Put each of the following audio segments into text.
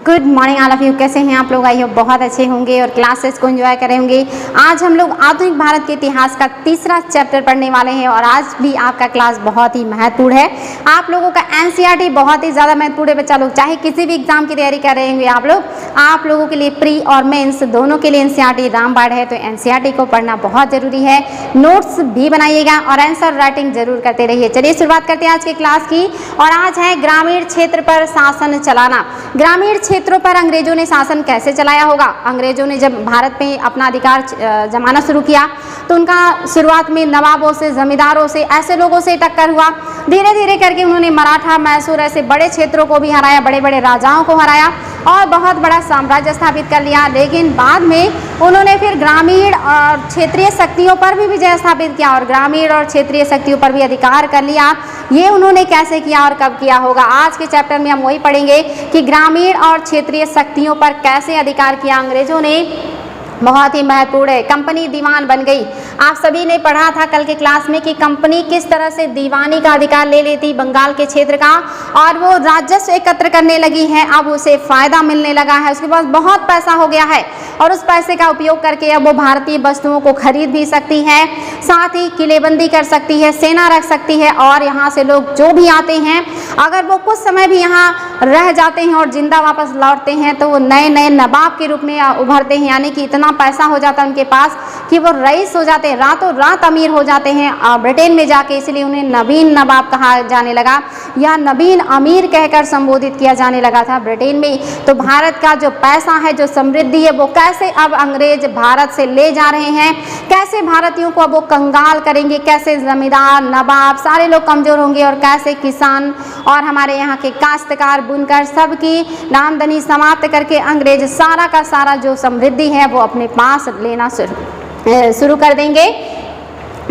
Good morning all of you. कैसे हैं आप लोग? आई होप बहुत अच्छे होंगे और क्लासेस को एंजॉय कर रहे होंगे। आज हम लोग आधुनिक भारत के इतिहास का तीसरा चैप्टर पढ़ने वाले हैं और आज भी आपका क्लास बहुत ही महत्वपूर्ण है। आप लोगों का एनसीईआरटी बहुत ही ज़्यादा महत्वपूर्ण है बच्चा लोग, चाहे किसी भी एग्जाम की तैयारी कर रहे होंगे आप लोगों के लिए प्री और मेंस दोनों के लिए एनसीईआरटी रामबाण है, तो एनसीईआरटी को पढ़ना बहुत जरूरी है। नोट्स भी बनाइएगा और आंसर राइटिंग जरूर करते रहिए। चलिए शुरुआत करते हैं आज के क्लास की। और आज है ग्रामीण क्षेत्र पर शासन चलाना। ग्रामीण क्षेत्रों पर अंग्रेजों ने शासन कैसे चलाया होगा? अंग्रेजों ने जब भारत में अपना अधिकार जमाना शुरू किया तो उनका शुरुआत में नवाबों से, जमींदारों से, ऐसे लोगों से टक्कर हुआ। धीरे धीरे करके उन्होंने मराठा, मैसूर ऐसे बड़े क्षेत्रों को भी हराया, बड़े बड़े राजाओं को हराया और बहुत बड़ा साम्राज्य स्थापित कर लिया। लेकिन बाद में उन्होंने फिर ग्रामीण और क्षेत्रीय शक्तियों पर भी विजय स्थापित किया और ग्रामीण और क्षेत्रीय शक्तियों पर भी अधिकार कर लिया। ये उन्होंने कैसे किया और कब किया होगा? आज के चैप्टर में हम वही पढ़ेंगे कि ग्रामीण और क्षेत्रीय शक्तियों पर कैसे अधिकार किया अंग्रेजों ने। बहुत ही महत्वपूर्ण है। कंपनी दीवान बन गई। आप सभी ने पढ़ा था कल के क्लास में कि कंपनी किस तरह से दीवानी का अधिकार ले लेती बंगाल के क्षेत्र का और वो राजस्व एकत्र करने लगी है। अब उसे फायदा मिलने लगा है, उसके पास बहुत पैसा हो गया है और उस पैसे का उपयोग करके अब वो भारतीय वस्तुओं को खरीद भी सकती है, साथ ही किलेबंदी कर सकती है, सेना रख सकती है और यहाँ से लोग जो भी आते हैं अगर वो कुछ समय भी यहाँ रह जाते हैं और जिंदा वापस लौटते हैं तो वो नए नए नवाब के रूप में उभरते हैं। यानी कि इतना पैसा हो जाता है उनके पास कि वो रईस हो जाते हैं, रातों रात अमीर हो जाते हैं ब्रिटेन में जाके। इसलिए उन्हें नवीन नवाब कहा जाने लगा या नवीन अमीर कहकर संबोधित किया जाने लगा था ब्रिटेन में। तो भारत का जो पैसा है, जो समृद्धि है, वो कैसे अब अंग्रेज भारत से ले जा रहे हैं, कैसे भारतीयों को अब वो कंगाल करेंगे, कैसे जमींदार, नवाब सारे लोग कमजोर होंगे और कैसे किसान और हमारे यहाँ के काश्तकार, बुनकर सबकी आमदनी समाप्त करके अंग्रेज सारा का सारा जो समृद्धि है वो अपने पास लेना शुरू कर देंगे।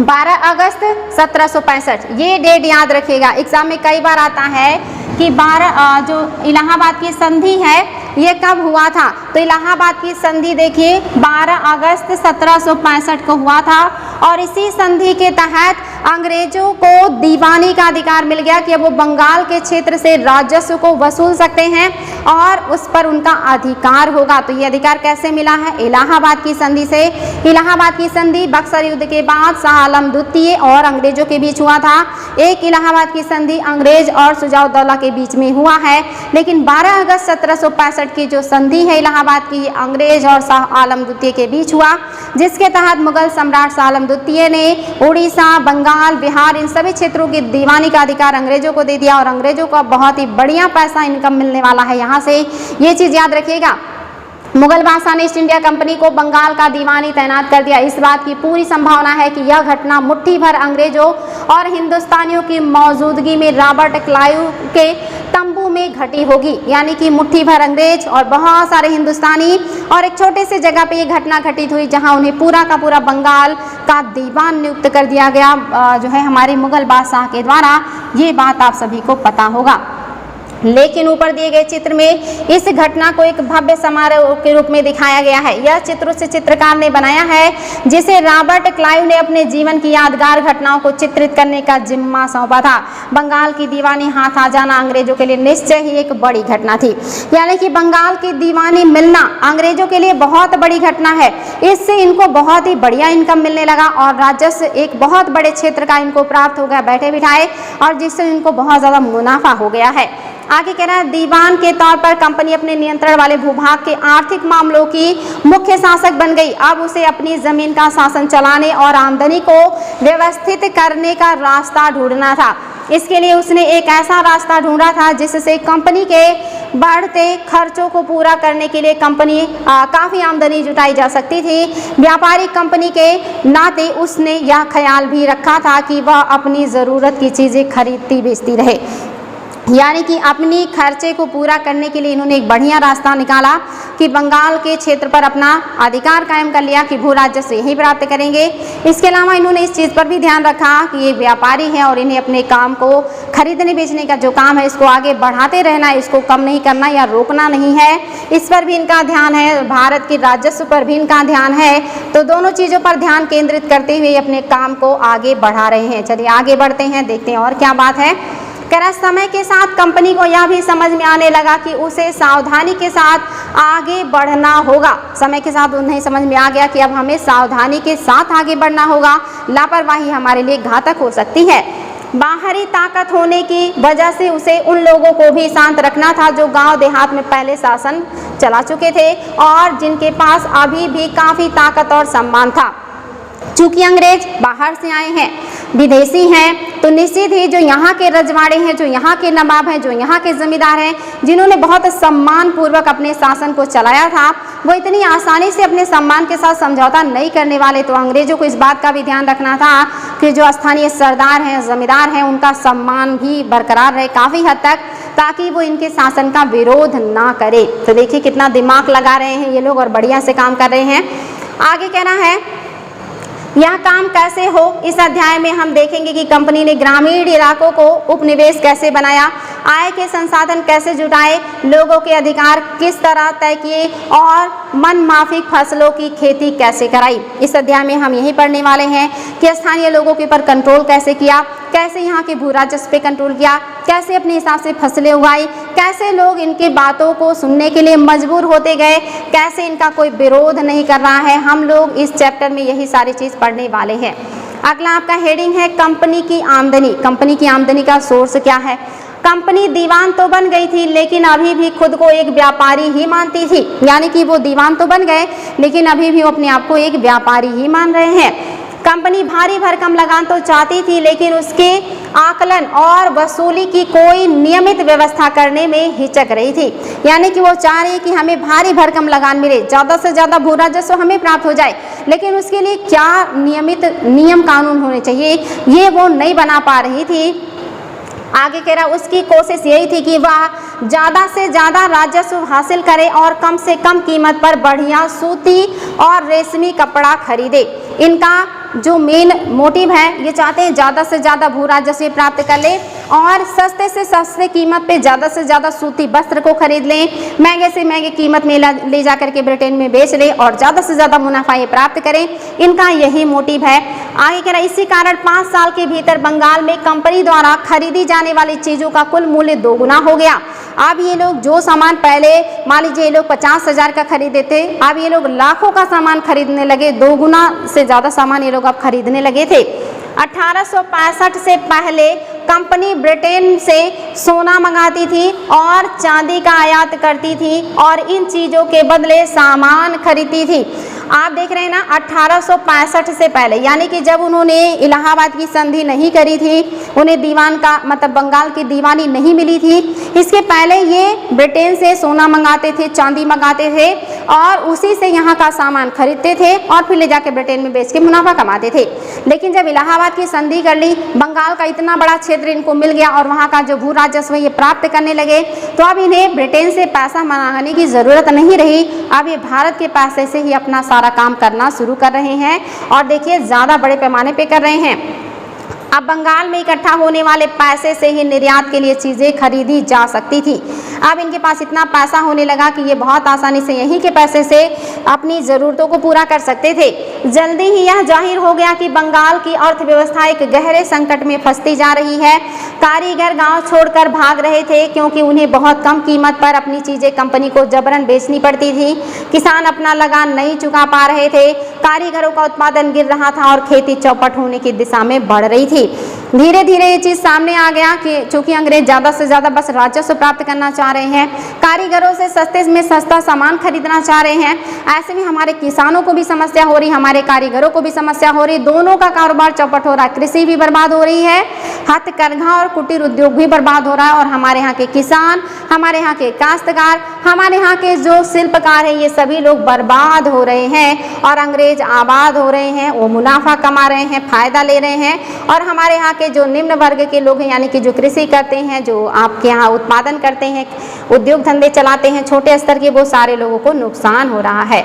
12 अगस्त 1765 ये डेट याद रखिएगा। एग्जाम में कई बार आता है कि 12 जो इलाहाबाद की संधि है ये कब हुआ था? तो इलाहाबाद की संधि देखिए 12 अगस्त 1765 को हुआ था और इसी संधि के तहत अंग्रेजों को दीवानी का अधिकार मिल गया कि अब वो बंगाल के क्षेत्र से राजस्व को वसूल सकते हैं और उस पर उनका अधिकार होगा। तो ये अधिकार कैसे मिला है? इलाहाबाद की संधि से। इलाहाबाद की संधि बक्सर युद्ध के बाद शाह आलम द्वितीय और अंग्रेजों के बीच हुआ था। एक इलाहाबाद की संधि अंग्रेज और शुजाउद्दौला के बीच में हुआ है, लेकिन 12 अगस्त 1765 की जो संधि है इलाहाबाद की अंग्रेज और शाह आलम द्वितीय के बीच हुआ, जिसके तहत मुगल सम्राट शाह आलम द्वितीय ने उड़ीसा, बंगाल, बिहार इन सभी क्षेत्रों की दीवानी का अधिकार अंग्रेजों को दे दिया और अंग्रेजों को बहुत ही बढ़िया पैसा इनकम मिलने वाला है यहाँ से। ये चीज याद रखिएगा। मुगल बादशाह ने ईस्ट इंडिया कंपनी को बंगाल का दीवानी तैनात कर दिया। इस बात की पूरी संभावना है कि यह घटना मुट्ठी भर अंग्रेजों और हिंदुस्तानियों की मौजूदगी में रॉबर्ट क्लाइव के तंबू में घटी होगी। यानी कि मुट्ठी भर अंग्रेज और बहुत सारे हिंदुस्तानी और एक छोटे से जगह पे ये घटना घटित हुई जहां उन्हें पूरा का पूरा बंगाल का दीवान नियुक्त कर दिया गया जो है हमारे मुगल बादशाह के द्वारा। ये बात आप सभी को पता होगा। लेकिन ऊपर दिए गए चित्र में इस घटना को एक भव्य समारोह के रूप में दिखाया गया है। यह चित्र उस चित्रकार ने बनाया है जिसे रॉबर्ट क्लाइव ने अपने जीवन की यादगार घटनाओं को चित्रित करने का जिम्मा सौंपा था। बंगाल की दीवानी हाथ आ जाना अंग्रेजों के लिए निश्चय ही एक बड़ी घटना थी। यानी कि बंगाल की दीवानी मिलना अंग्रेजों के लिए बहुत बड़ी घटना है। इससे इनको बहुत ही बढ़िया इनकम मिलने लगा और राजस्व एक बहुत बड़े क्षेत्र का इनको प्राप्त हो गया बैठे बिठाए और जिससे इनको बहुत ज़्यादा मुनाफा हो गया है। आगे कह रहा है दीवान के तौर पर कंपनी अपने नियंत्रण वाले भूभाग के आर्थिक मामलों की मुख्य शासक बन गई। अब उसे अपनी जमीन का शासन चलाने और आमदनी को व्यवस्थित करने का रास्ता ढूंढना था। इसके लिए उसने एक ऐसा रास्ता ढूंढा था जिससे कंपनी के बढ़ते खर्चों को पूरा करने के लिए कंपनी काफ़ी आमदनी जुटाई जा सकती थी। व्यापारिक कंपनी के नाते उसने यह ख्याल भी रखा था कि वह अपनी ज़रूरत की चीज़ें खरीदती बेचती रहे। यानी कि अपनी खर्चे को पूरा करने के लिए इन्होंने एक बढ़िया रास्ता निकाला कि बंगाल के क्षेत्र पर अपना अधिकार कायम कर लिया कि भू राजस्व यही प्राप्त करेंगे। इसके अलावा इन्होंने इस चीज़ पर भी ध्यान रखा कि ये व्यापारी हैं और इन्हें अपने काम को खरीदने बेचने का जो काम है इसको आगे बढ़ाते रहना है, इसको कम नहीं करना या रोकना नहीं है। इस पर भी इनका ध्यान है, भारत के राजस्व पर भी इनका ध्यान है। तो दोनों चीज़ों पर ध्यान केंद्रित करते हुए अपने काम को आगे बढ़ा रहे हैं। चलिए आगे बढ़ते हैं, देखते हैं और क्या बात है। कह रहा समय के साथ कंपनी को यह भी समझ में आने लगा कि उसे सावधानी के साथ आगे बढ़ना होगा। समय के साथ उन्हें समझ में आ गया कि अब हमें सावधानी के साथ आगे बढ़ना होगा, लापरवाही हमारे लिए घातक हो सकती है। बाहरी ताकत होने की वजह से उसे उन लोगों को भी शांत रखना था जो गांव देहात में पहले शासन चला चुके थे और जिनके पास अभी भी काफ़ी ताकत और सम्मान था। चूंकि अंग्रेज बाहर से आए हैं, विदेशी हैं, तो निश्चित ही जो यहाँ के रजवाड़े हैं, जो यहाँ के नवाब हैं, जो यहाँ के जमींदार हैं, जिन्होंने बहुत सम्मान पूर्वक अपने शासन को चलाया था, वो इतनी आसानी से अपने सम्मान के साथ समझौता नहीं करने वाले। तो अंग्रेजों को इस बात का भी ध्यान रखना था कि जो स्थानीय सरदार हैं, जमींदार हैं, उनका सम्मान भी बरकरार रहे काफ़ी हद तक, ताकि वो इनके शासन का विरोध ना करे। तो देखिए कितना दिमाग लगा रहे हैं ये लोग और बढ़िया से काम कर रहे हैं। आगे कहना है यह काम कैसे हो, इस अध्याय में हम देखेंगे कि कंपनी ने ग्रामीण इलाकों को उपनिवेश कैसे बनाया, आय के संसाधन कैसे जुटाए, लोगों के अधिकार किस तरह तय किए और मनमाफिक फसलों की खेती कैसे कराई। इस अध्याय में हम यही पढ़ने वाले हैं कि स्थानीय लोगों के ऊपर कंट्रोल कैसे किया, कैसे यहाँ के भू राजस्व पे कंट्रोल किया, कैसे अपने हिसाब से फसलें उगाई, कैसे लोग इनके बातों को सुनने के लिए मजबूर होते गए, कैसे इनका कोई विरोध नहीं कर रहा है। हम लोग इस चैप्टर में यही सारी चीज़ पढ़ने वाले हैं। अगला आपका हेडिंग है कंपनी की आमदनी। कंपनी की आमदनी का सोर्स क्या है। कंपनी दीवान तो बन गई थी लेकिन अभी भी खुद को एक व्यापारी ही मानती थी, यानी कि वो दीवान तो बन गए लेकिन अभी भी वो अपने आप को एक व्यापारी ही मान रहे हैं। कंपनी भारी भरकम लगान तो चाहती थी लेकिन उसके आकलन और वसूली की कोई नियमित व्यवस्था करने में हिचक रही थी, यानी कि वो चाह रही कि हमें भारी भरकम लगान मिले, ज़्यादा से ज़्यादा भू राजस्व हमें प्राप्त हो जाए, लेकिन उसके लिए क्या नियमित नियम कानून होने चाहिए ये वो नहीं बना पा रही थी। आगे कह रहा उसकी कोशिश यही थी कि वह ज़्यादा से ज़्यादा राजस्व हासिल करे और कम से कम कीमत पर बढ़िया सूती और रेशमी कपड़ा खरीदे। इनका जो मेन मोटिव है, ये चाहते हैं ज़्यादा से ज़्यादा भू राजस्व प्राप्त कर ले और सस्ते से सस्ते कीमत पे ज़्यादा से ज़्यादा सूती वस्त्र को खरीद लें, महंगे से महंगे कीमत में ले जा करके ब्रिटेन में बेच लें और ज़्यादा से ज़्यादा मुनाफा ये प्राप्त करें। इनका यही मोटिव है। आगे कह रहा इसी कारण 5 साल के भीतर बंगाल में कंपनी द्वारा खरीदी जाने वाली चीज़ों का कुल मूल्य 2 गुना हो गया। अब ये लोग जो सामान पहले मान लीजिए ये लोग 50,000 का खरीदे थे, अब ये लोग लाखों का सामान खरीदने लगे, 2 गुना से ज़्यादा सामान ये लोग अब खरीदने लगे थे। 1865 से पहले कंपनी ब्रिटेन से सोना मंगाती थी और चांदी का आयात करती थी और इन चीज़ों के बदले सामान खरीदती थी। आप देख रहे हैं ना, 1865 से पहले, यानी कि जब उन्होंने इलाहाबाद की संधि नहीं करी थी, उन्हें दीवान का मतलब बंगाल की दीवानी नहीं मिली थी, इसके पहले ये ब्रिटेन से सोना मंगाते थे, चांदी मंगाते थे और उसी से यहाँ का सामान खरीदते थे और फिर ले जाके ब्रिटेन में बेच के मुनाफा कमाते थे। लेकिन जब इलाहाबाद की संधि कर ली, बंगाल का इतना बड़ा क्षेत्र इनको मिल गया और वहाँ का जो भू राजस्व ये प्राप्त करने लगे, तो अब इन्हें ब्रिटेन से पैसा मंगाने की ज़रूरत नहीं रही। अब ये भारत के पैसे से ही अपना सारा काम करना शुरू कर रहे हैं और देखिए ज़्यादा बड़े पैमाने पे कर रहे हैं। अब बंगाल में इकट्ठा होने वाले पैसे से ही निर्यात के लिए चीज़ें खरीदी जा सकती थी। अब इनके पास इतना पैसा होने लगा कि ये बहुत आसानी से यहीं के पैसे से अपनी ज़रूरतों को पूरा कर सकते थे। जल्दी ही यह जाहिर हो गया कि बंगाल की अर्थव्यवस्था एक गहरे संकट में फंसती जा रही है। कारीगर गांव छोड़कर भाग रहे थे क्योंकि उन्हें बहुत कम कीमत पर अपनी चीज़ें कंपनी को जबरन बेचनी पड़ती थी। किसान अपना लगान नहीं चुका पा रहे थे, कारीगरों का उत्पादन गिर रहा था और खेती चौपट होने की दिशा में बढ़ रही थी। धीरे धीरे ये चीज़ सामने आ गया कि चूंकि अंग्रेज ज़्यादा से ज़्यादा बस राजस्व प्राप्त करना चाह रहे हैं, कारीगरों से सस्ते में सस्ता सामान खरीदना चाह रहे हैं, ऐसे में हमारे किसानों को भी समस्या हो रही, हमारे कारीगरों को भी समस्या हो रही, दोनों का कारोबार चौपट हो रहा है। कृषि भी बर्बाद हो रही है, हथकरघा और कुटीर उद्योग भी बर्बाद हो रहा है और हमारे यहाँ के किसान, हमारे यहाँ के काश्तकार, हमारे यहाँ के जो शिल्पकार हैं, ये सभी लोग बर्बाद हो रहे हैं और अंग्रेज आबाद हो रहे हैं, वो मुनाफा कमा रहे हैं, फ़ायदा ले रहे हैं और हमारे यहाँ के जो निम्न वर्ग के लोग हैं, यानी कि जो कृषि करते हैं, जो आपके यहाँ उत्पादन करते हैं, उद्योग धंधे चलाते हैं छोटे स्तर के, वो सारे लोगों को नुकसान हो रहा है।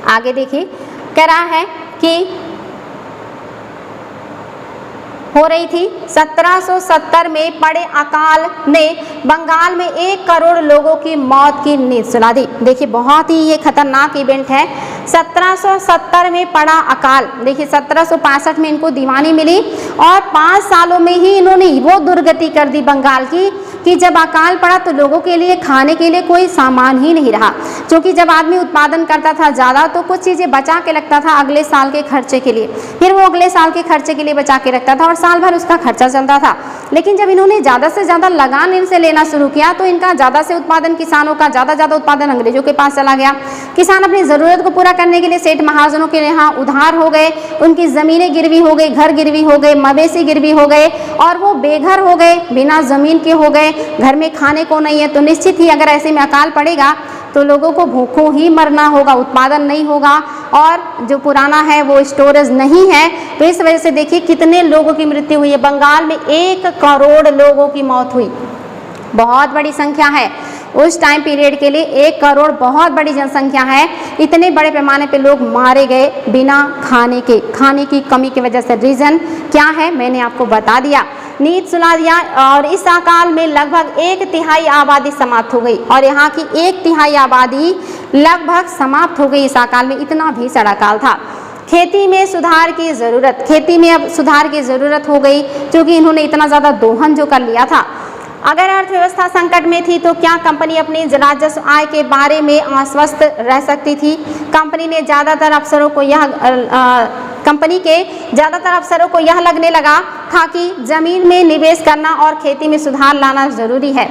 आगे देखिए, कह रहा है कि हो रही थी। 1770 में पड़े अकाल ने बंगाल में 1 करोड़ लोगों की मौत की नींद सुला दी। देखिए बहुत ही ये खतरनाक इवेंट है। 1770 में पड़ा अकाल, देखिए 1765 में इनको दीवानी मिली और 5 सालों में ही इन्होंने वो दुर्गति कर दी बंगाल की कि जब अकाल पड़ा तो लोगों के लिए खाने के लिए कोई सामान ही नहीं रहा। क्योंकि जब आदमी उत्पादन करता था ज़्यादा तो कुछ चीज़ें बचा के रखता था अगले साल के खर्चे के लिए, फिर वो अगले साल के खर्चे के लिए बचा के रखता था और साल भर उसका खर्चा चलता था। लेकिन जब इन्होंने ज़्यादा से ज़्यादा लगान इनसे लेना शुरू किया तो इनका ज़्यादा से उत्पादन, किसानों का ज़्यादा उत्पादन अंग्रेजों के पास चला गया। किसान अपनी ज़रूरत को पूरा करने के लिए सेठ महाजनों के यहाँ उधार हो गए, उनकी ज़मीनें गिरवी हो गई, घर गिरवी हो गए, मवेशी गिरवी हो गए और वो बेघर हो गए, बिना ज़मीन के हो गए, घर में खाने को नहीं है। तो निश्चित ही अगर ऐसे में अकाल पड़ेगा तो लोगों को भूखों ही मरना होगा, उत्पादन नहीं होगा और जो पुराना है वो स्टोरेज नहीं है। तो इस वजह से देखिए कितने लोगों की मृत्यु हुई है। बंगाल में 1 करोड़ लोगों की मौत हुई, बहुत बड़ी संख्या है उस टाइम पीरियड के लिए। 1 करोड़ बहुत बड़ी जनसंख्या है। इतने बड़े पैमाने पे लोग मारे गए बिना खाने के, खाने की कमी की वजह से। रीज़न क्या है मैंने आपको बता दिया, नींद सुला दिया। और इस अकाल में लगभग 1/3 आबादी समाप्त हो गई और यहाँ की 1/3 आबादी लगभग समाप्त हो गई इस अकाल में। इतना भीषण अकाल था। खेती में सुधार की ज़रूरत, खेती में अब सुधार की ज़रूरत हो गई क्योंकि इन्होंने इतना ज़्यादा दोहन जो कर लिया था। अगर अर्थव्यवस्था संकट में थी तो क्या कंपनी अपनी राजस्व आय के बारे में आश्वस्त रह सकती थी? कंपनी के ज़्यादातर अफसरों को यह लगने लगा था कि जमीन में निवेश करना और खेती में सुधार लाना जरूरी है।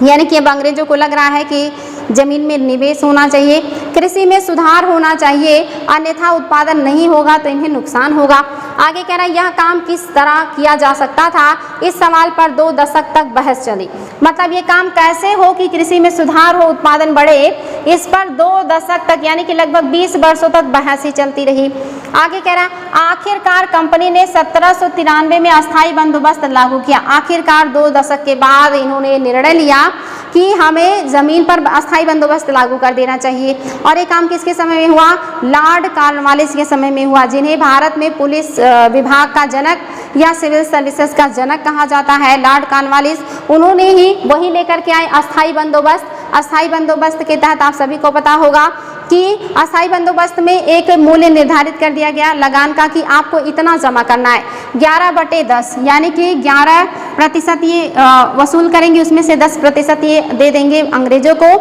यानी कि अब अंग्रेजों को लग रहा है कि जमीन में निवेश होना चाहिए, कृषि में सुधार होना चाहिए, अन्यथा उत्पादन नहीं होगा तो इन्हें नुकसान होगा। आगे कह रहा है यह काम किस तरह किया जा सकता था, इस सवाल पर 2 दशक तक बहस चली। मतलब ये काम कैसे हो कि कृषि में सुधार हो, उत्पादन बढ़े, इस पर 2 दशक तक यानी कि लगभग 20 वर्षों तक बहस ही चलती रही। आगे कह रहा है आखिरकार कंपनी ने 1793 में अस्थायी बंदोबस्त लागू किया। आखिरकार 2 दशक के बाद इन्होंने निर्णय लिया कि हमें ज़मीन पर अस्थायी बंदोबस्त लागू कर देना चाहिए। और ये काम किसके समय में हुआ? लॉर्ड कॉर्नवालिस के समय में हुआ, जिन्हें भारत में पुलिस विभाग का जनक या सिविल सर्विसेज का जनक कहा जाता है। लॉर्ड कॉर्नवालिस, उन्होंने ही वही लेकर के आए अस्थायी बंदोबस्त। अस्थायी बंदोबस्त के तहत आप सभी को पता होगा कि अस्थायी बंदोबस्त में एक मूल्य निर्धारित कर दिया गया लगान का कि आपको इतना जमा करना है। 11/10 यानी कि 11% ये वसूल करेंगे, उसमें से 10% ये दे देंगे अंग्रेजों को।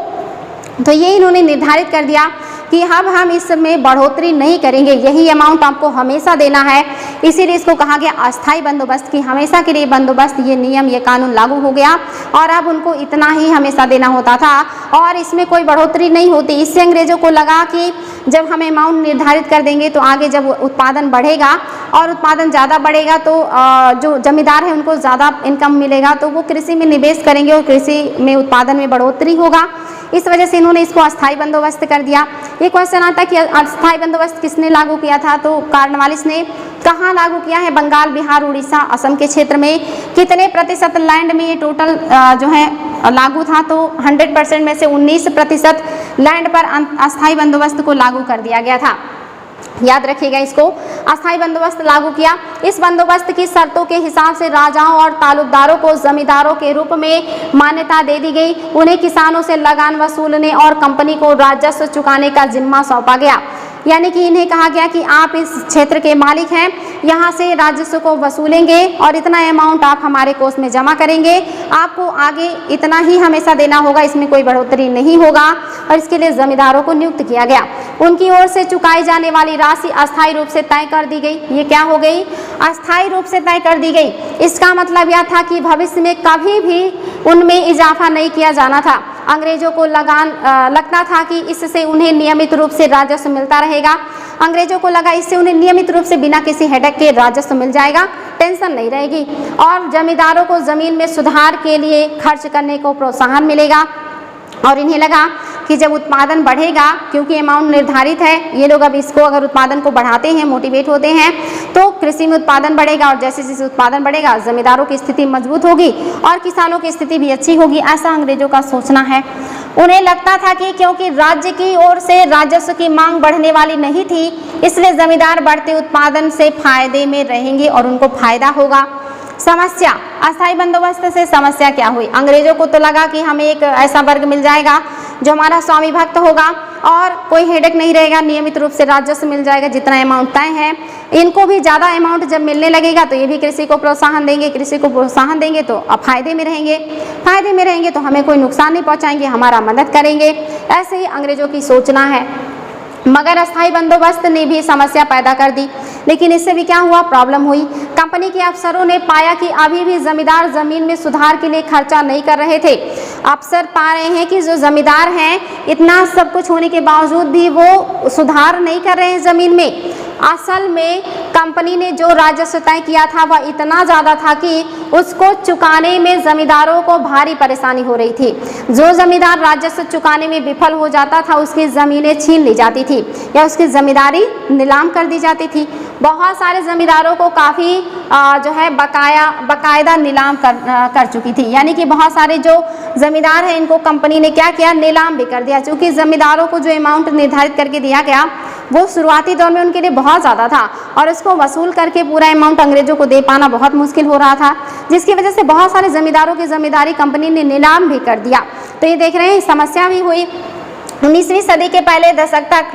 तो ये इन्होंने निर्धारित कर दिया कि अब हम इसमें बढ़ोतरी नहीं करेंगे, यही अमाउंट आपको हमेशा देना है। इसीलिए इसको कहा गया अस्थायी बंदोबस्त की हमेशा के लिए बंदोबस्त। ये नियम, ये कानून लागू हो गया और अब उनको इतना ही हमेशा देना होता था और इसमें कोई बढ़ोतरी नहीं होती। इससे अंग्रेजों को लगा कि जब हम अमाउंट निर्धारित कर देंगे तो आगे जब उत्पादन बढ़ेगा और उत्पादन ज़्यादा बढ़ेगा तो जो जमींदार है उनको ज़्यादा इनकम मिलेगा, तो वो कृषि में निवेश करेंगे और कृषि में उत्पादन में बढ़ोतरी होगा। इस वजह से इन्होंने इसको अस्थायी बंदोबस्त कर दिया। ये क्वेश्चन आता है कि अस्थायी बंदोबस्त किसने लागू किया था? तो कॉर्नवालिस ने। कहाँ लागू किया है? बंगाल, बिहार, उड़ीसा, असम के क्षेत्र में। कितने प्रतिशत लैंड में ये टोटल जो है लागू था? तो 100% में से 19% लैंड पर अस्थायी बंदोबस्त को लागू कर दिया गया था। याद रखिएगा इसको, अस्थायी बंदोबस्त लागू किया। इस बंदोबस्त की शर्तों के हिसाब से राजाओं और तालुकदारों को जमींदारों के रूप में मान्यता दे दी गई। उन्हें किसानों से लगान वसूलने और कंपनी को राजस्व चुकाने का जिम्मा सौंपा गया। यानी कि इन्हें कहा गया कि आप इस क्षेत्र के मालिक हैं, यहाँ से राजस्व को वसूलेंगे और इतना अमाउंट आप हमारे कोष में जमा करेंगे, आपको आगे इतना ही हमेशा देना होगा, इसमें कोई बढ़ोतरी नहीं होगा। और इसके लिए जमींदारों को नियुक्त किया गया। उनकी ओर से चुकाई जाने वाली राशि अस्थायी रूप से तय कर दी गई। ये क्या हो गई? अस्थायी रूप से तय कर दी गई। इसका मतलब यह था कि भविष्य में कभी भी उनमें इजाफा नहीं किया जाना था। अंग्रेजों को लगता था कि इससे उन्हें नियमित रूप से राजस्व मिलता रहेगा। अंग्रेजों को लगा इससे उन्हें नियमित रूप से बिना किसी हेडेक के राजस्व मिल जाएगा, टेंशन नहीं रहेगी और जमींदारों को जमीन में सुधार के लिए खर्च करने को प्रोत्साहन मिलेगा। और इन्हें लगा कि जब उत्पादन बढ़ेगा, क्योंकि अमाउंट निर्धारित है, ये लोग अब इसको अगर उत्पादन को बढ़ाते हैं, मोटिवेट होते हैं, तो कृषि में उत्पादन बढ़ेगा और जैसे जैसे उत्पादन बढ़ेगा जमींदारों की स्थिति मजबूत होगी और किसानों की स्थिति भी अच्छी होगी। ऐसा अंग्रेजों का सोचना है। उन्हें लगता था कि क्योंकि राज्य की ओर से राजस्व की मांग बढ़ने वाली नहीं थी, इसलिए जमींदार बढ़ते उत्पादन से फायदे में रहेंगे और उनको फायदा होगा। समस्या, अस्थायी बंदोबस्त से समस्या क्या हुई? अंग्रेजों को तो लगा कि हमें एक ऐसा वर्ग मिल जाएगा जो हमारा स्वामी भक्त होगा और कोई हेडेक नहीं रहेगा, नियमित रूप से राजस्व मिल जाएगा जितना अमाउंट तय है। इनको भी ज़्यादा अमाउंट जब मिलने लगेगा तो ये भी कृषि को प्रोत्साहन देंगे, कृषि को प्रोत्साहन देंगे तो अब फायदे में रहेंगे तो हमें कोई नुकसान नहीं पहुंचाएंगे, हमारा मदद करेंगे। ऐसे ही अंग्रेजों की सोचना है। मगर अस्थायी बंदोबस्त ने भी समस्या पैदा कर दी। लेकिन इससे भी क्या हुआ? प्रॉब्लम हुई। कंपनी के अफसरों ने पाया कि अभी भी जमींदार जमीन में सुधार के लिए खर्चा नहीं कर रहे थे। अफसर पा रहे हैं कि जो जमींदार हैं इतना सब कुछ होने के बावजूद भी वो सुधार नहीं कर रहे हैं जमीन में। असल में कंपनी ने जो राजस्व तय किया था वह इतना ज़्यादा था कि उसको चुकाने में जमींदारों को भारी परेशानी हो रही थी। जो जमींदार राजस्व चुकाने में विफल हो जाता था उसकी ज़मीनें छीन ली जाती थी या उसकी ज़मींदारी नीलाम कर दी जाती थी। बहुत सारे जमींदारों को काफ़ी जो है बकायदा नीलाम कर चुकी थी, यानी कि बहुत सारे जो जमींदार हैं इनको कंपनी ने क्या किया? नीलाम भी कर दिया। चूँकि जमींदारों को जो अमाउंट निर्धारित करके दिया गया वो शुरुआती दौर में उनके लिए बहुत ज़्यादा था और इसको वसूल करके पूरा अमाउंट अंग्रेजों को दे पाना बहुत मुश्किल हो रहा था, जिसकी वजह से बहुत सारे जमींदारों की जमींदारी कंपनी ने नीलाम भी कर दिया। तो ये देख रहे हैं समस्या भी हुई। 19वीं सदी के पहले दशक तक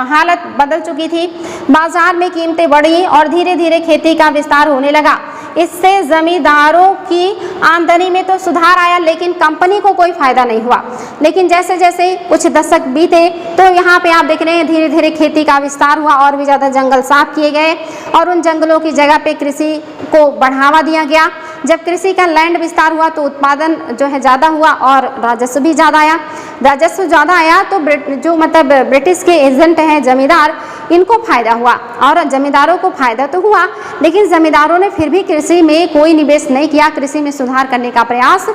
हालत बदल चुकी थी। बाजार में कीमतें बढ़ी और धीरे धीरे खेती का विस्तार होने लगा। इससे जमींदारों की आमदनी में तो सुधार आया लेकिन कंपनी को कोई फायदा नहीं हुआ। लेकिन जैसे जैसे कुछ दशक बीते तो यहाँ पे आप देख रहे हैं धीरे धीरे खेती का विस्तार हुआ और भी ज़्यादा जंगल साफ किए गए और उन जंगलों की जगह पे कृषि को बढ़ावा दिया गया। जब कृषि का लैंड विस्तार हुआ तो उत्पादन जो है ज़्यादा हुआ और राजस्व भी ज़्यादा आया। राजस्व ज़्यादा आया तो जो मतलब ब्रिटिश के एजेंट हैं जमींदार, इनको फ़ायदा हुआ और जमींदारों को फ़ायदा तो हुआ, लेकिन जमींदारों ने फिर भी कृषि में कोई निवेश नहीं किया, कृषि में सुधार करने का प्रयास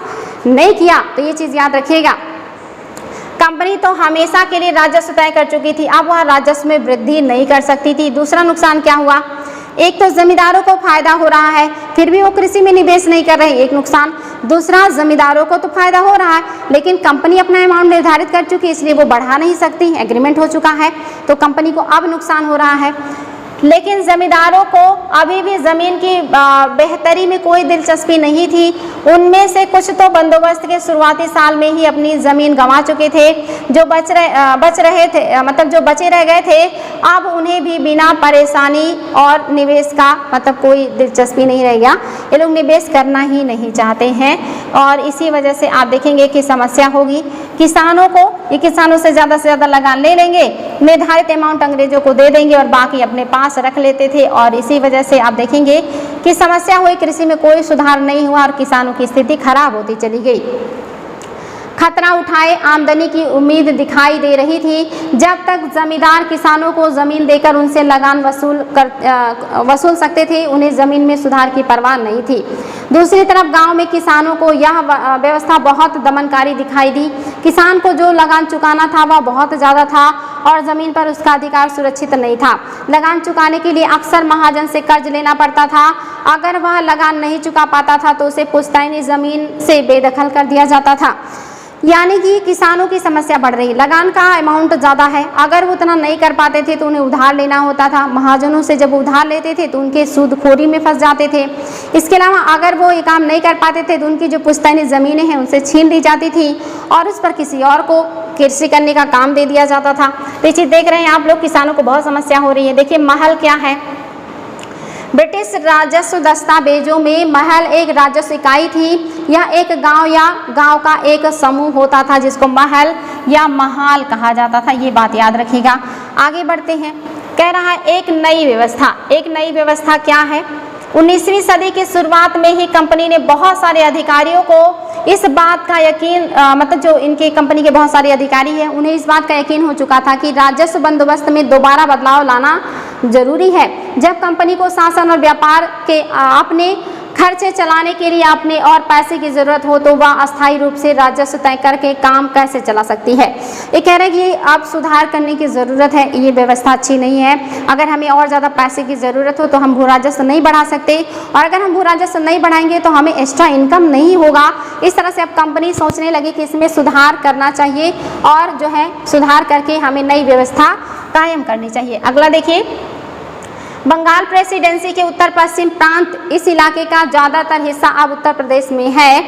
नहीं किया। तो ये चीज़ याद रखिएगा। कंपनी तो हमेशा के लिए राजस्व तय कर चुकी थी, अब वह राजस्व में वृद्धि नहीं कर सकती थी। दूसरा नुकसान क्या हुआ? एक तो जमींदारों को फायदा हो रहा है फिर भी वो कृषि में निवेश नहीं कर रहे, एक नुकसान। दूसरा, जमींदारों को तो फायदा हो रहा है लेकिन कंपनी अपना अमाउंट निर्धारित कर चुकी है इसलिए वो बढ़ा नहीं सकती, एग्रीमेंट हो चुका है, तो कंपनी को अब नुकसान हो रहा है। लेकिन जमींदारों को अभी भी ज़मीन की बेहतरी में कोई दिलचस्पी नहीं थी। उनमें से कुछ तो बंदोबस्त के शुरुआती साल में ही अपनी ज़मीन गंवा चुके थे। जो जो बचे रह गए थे अब उन्हें भी बिना परेशानी और निवेश का मतलब कोई दिलचस्पी नहीं रह गया, ये लोग निवेश करना ही नहीं चाहते हैं और इसी वजह से आप देखेंगे कि समस्या होगी। किसानों को ये किसानों से ज़्यादा लगान ले लेंगे, निर्धारित अमाउंट अंग्रेजों को दे देंगे और बाकी अपने पास रख लेते थे और इसी वजह से आप देखेंगे कि समस्या हुई, कृषि में कोई सुधार नहीं हुआ और किसानों की स्थिति खराब होती चली गई। खतरा उठाए आमदनी की उम्मीद दिखाई दे रही थी। जब तक जमींदार किसानों को ज़मीन देकर उनसे लगान वसूल सकते थे उन्हें ज़मीन में सुधार की परवाह नहीं थी। दूसरी तरफ गांव में किसानों को यह व्यवस्था बहुत दमनकारी दिखाई दी। किसान को जो लगान चुकाना था वह बहुत ज़्यादा था और ज़मीन पर उसका अधिकार सुरक्षित नहीं था। लगान चुकाने के लिए अक्सर महाजन से कर्ज लेना पड़ता था। अगर वह लगान नहीं चुका पाता था तो उसे पुश्तैनी ज़मीन से बेदखल कर दिया जाता था। यानी कि किसानों की समस्या बढ़ रही, लगान का अमाउंट ज़्यादा है, अगर वो उतना नहीं कर पाते थे तो उन्हें उधार लेना होता था। महाजनों से जब उधार लेते थे तो उनके सूदखोरी में फंस जाते थे। इसके अलावा अगर वो ये काम नहीं कर पाते थे तो उनकी जो पुश्तैनी ज़मीनें हैं उनसे छीन ली जाती थी और उस पर किसी और को कृषि करने का काम दे दिया जाता था। तो ये चीज़ देख रहे हैं आप लोग, किसानों को बहुत समस्या हो रही है। देखिए महल क्या है। ब्रिटिश राजस्व दस्तावेजों में महल एक राजस्व इकाई थी। यह एक गांव या गांव का एक समूह होता था जिसको महल या महाल कहा जाता था। ये बात याद रखिएगा। आगे बढ़ते हैं। कह रहा है एक नई व्यवस्था। एक नई व्यवस्था क्या है? 19वीं सदी की शुरुआत में ही कंपनी ने बहुत सारे अधिकारियों को इस बात का यकीन मतलब जो इनके कंपनी के बहुत सारे अधिकारी हैं उन्हें इस बात का यकीन हो चुका था कि राजस्व बंदोबस्त में दोबारा बदलाव लाना जरूरी है। जब कंपनी को शासन और व्यापार के अपने खर्चे चलाने के लिए अपने और पैसे की जरूरत हो तो वह अस्थायी रूप से राजस्व तय करके काम कैसे चला सकती है। ये कह रहे हैं कि आप सुधार करने की ज़रूरत है, ये व्यवस्था अच्छी नहीं है। अगर हमें और ज़्यादा पैसे की ज़रूरत हो तो हम भू राजस्व नहीं बढ़ा सकते, और अगर हम भू राजस्व नहीं बढ़ाएंगे तो हमें एक्स्ट्रा इनकम नहीं होगा। इस तरह से अब कंपनी सोचने लगी कि इसमें सुधार करना चाहिए और जो है सुधार करके हमें नई व्यवस्था कायम करनी चाहिए। अगला देखिए, बंगाल प्रेसिडेंसी के उत्तर पश्चिम प्रांत, इस इलाके का ज़्यादातर हिस्सा अब उत्तर प्रदेश में है,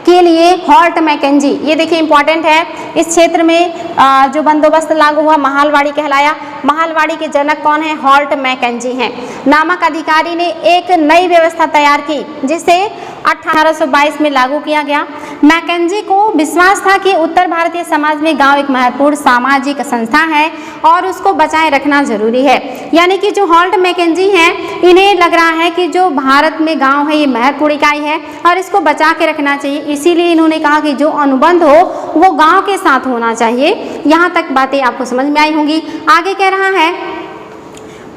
के लिए हॉल्ट मैकेंजी, ये देखिए इंपॉर्टेंट है। इस क्षेत्र में जो बंदोबस्त लागू हुआ महालवाड़ी कहलाया। महालवाड़ी के जनक कौन है? हॉल्ट मैकेंजी हैं। नामक अधिकारी ने एक नई व्यवस्था तैयार की जिसे 1822 में लागू किया गया। मैकेंजी को विश्वास था कि उत्तर भारतीय समाज में गांव एक महत्वपूर्ण सामाजिक संस्था है और उसको बचाए रखना जरूरी है। यानी कि जो हॉल्ट मैकेंजी हैं, इन्हें लग रहा है कि जो भारत में गांव है ये महत्वपूर्ण इकाई है और इसको बचा के रखना चाहिए। इसीलिए इन्होंने कहा कि जो अनुबंध हो वो गांव के साथ होना चाहिए। यहाँ तक बातें आपको समझ में आई होंगी। आगे कह रहा है,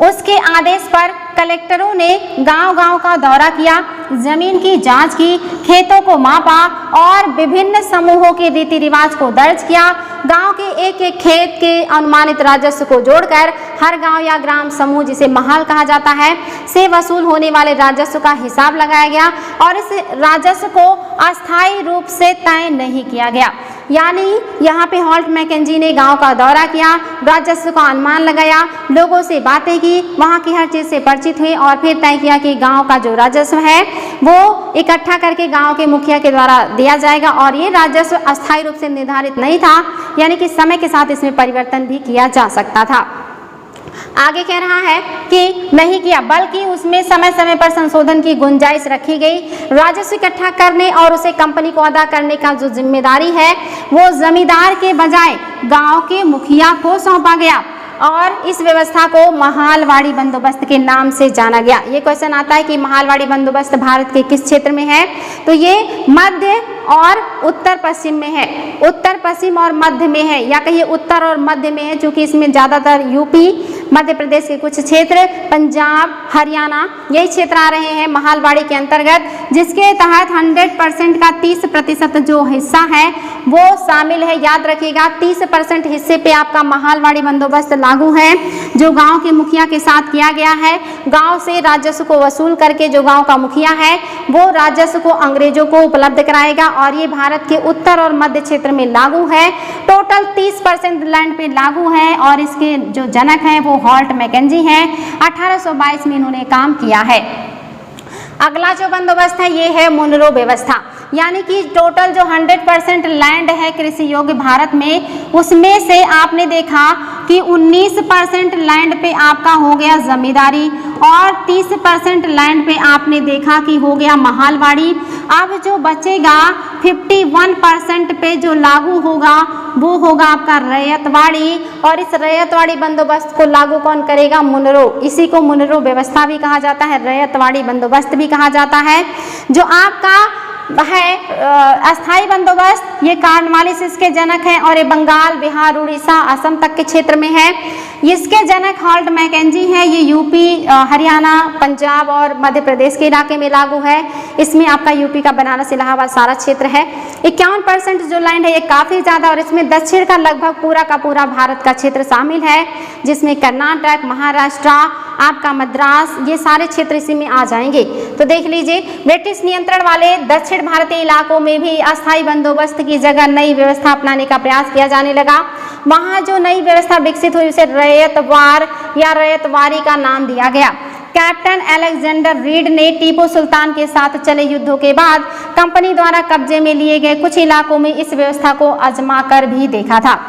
उसके आदेश पर कलेक्टरों ने गांव-गांव का दौरा किया, जमीन की जांच की, खेतों को मापा और विभिन्न समूहों के रीति रिवाज को दर्ज किया। गांव के एक एक खेत के अनुमानित राजस्व को जोड़कर हर गांव या ग्राम समूह, जिसे महल कहा जाता है, से वसूल होने वाले राजस्व का हिसाब लगाया गया और इस राजस्व को अस्थायी रूप से तय नहीं किया गया। यानी यहाँ पे हॉल्ट मैकेंजी ने गांव का दौरा किया, राजस्व का अनुमान लगाया, लोगों से बातें की, वहाँ की हर चीज़ से परिचित हुए और फिर तय किया कि गांव का जो राजस्व है वो इकट्ठा करके गांव के मुखिया के द्वारा दिया जाएगा। और ये राजस्व अस्थायी रूप से निर्धारित नहीं था, यानी कि समय के साथ इसमें परिवर्तन भी किया जा सकता था। आगे कह रहा है कि नहीं किया, बल्कि उसमें समय समय पर संशोधन की गुंजाइश रखी गई। राजस्व इकट्ठा करने और उसे कंपनी को अदा करने का जो जिम्मेदारी है वो जमींदार के बजाय गांव के मुखिया को सौंपा गया और इस व्यवस्था को महालवाड़ी बंदोबस्त के नाम से जाना गया। ये क्वेश्चन आता है कि महालवाड़ी बंदोबस्त भारत के किस क्षेत्र में है? तो ये मध्य और उत्तर पश्चिम में है। उत्तर पश्चिम और मध्य में है, या कहिए उत्तर और मध्य में है, क्योंकि इसमें ज़्यादातर यूपी, मध्य प्रदेश के कुछ क्षेत्र, पंजाब, हरियाणा, यही क्षेत्र आ रहे हैं महालवाड़ी के अंतर्गत, जिसके तहत 100% का 30% जो हिस्सा है वो शामिल है। याद रखिएगा, 30% हिस्से पे आपका महालवाड़ी बंदोबस्त लागू है, जो गांव के मुखिया के साथ किया गया है। गांव से राजस्व को वसूल करके जो गांव का मुखिया है वो राजस्व को अंग्रेजों को उपलब्ध कराएगा और ये भारत के उत्तर और मध्य क्षेत्र में लागू है। टोटल 30% लैंड पे लागू है और इसके जो जनक हैं वो हॉल्ट मैकेंजी हैं। 1822 में इन्होंने काम किया है। अगला जो बंदोबस्त है ये है मुनरो व्यवस्था, यानी कि टोटल जो 100% लैंड है कृषि योग्य भारत में, उसमें से आपने देखा कि 19% लैंड पे आपका हो गया जमींदारी और 30% लैंड पे आपने देखा कि हो गया महालवाड़ी। अब जो बचेगा 51% पे जो लागू होगा वो होगा आपका रैयतवाड़ी, और इस रैयतवाड़ी बंदोबस्त को लागू कौन करेगा? मुनरो। इसी को मुनरो व्यवस्था भी कहा जाता है, रैयतवाड़ी बंदोबस्त भी कहा जाता है। जो आपका है अस्थाई बंदोबस्त, ये कार्नवालिस इसके जनक हैं और ये बंगाल, बिहार, उड़ीसा, असम तक के क्षेत्र में है। इसके जनक हॉल्ट मैकेंजी हैं। ये यूपी, हरियाणा, पंजाब और मध्य प्रदेश के इलाके में लागू है। इसमें आपका यूपी का बनारस, इलाहाबाद सारा क्षेत्र है। 51% जो लैंड है ये काफ़ी ज़्यादा, और इसमें दक्षिण का लगभग पूरा का पूरा भारत का क्षेत्र शामिल है, जिसमें कर्नाटक, महाराष्ट्र, आपका मद्रास, ये सारे क्षेत्र इसी में आ जाएंगे। तो देख लीजिए, ब्रिटिश नियंत्रण वाले दक्षिण भारतीय इलाकों में भी अस्थायी बंदोबस्त की जगह नई व्यवस्था अपनाने का प्रयास किया जाने लगा। वहाँ जो नई व्यवस्था विकसित हुई उसे रैयतवार या रैयतवारी का नाम दिया गया। कैप्टन अलेक्जेंडर रीड ने टीपू सुल्तान के साथ चले युद्धों के बाद कंपनी द्वारा कब्जे में लिए गए कुछ इलाकों में इस व्यवस्था को आजमा कर भी देखा था।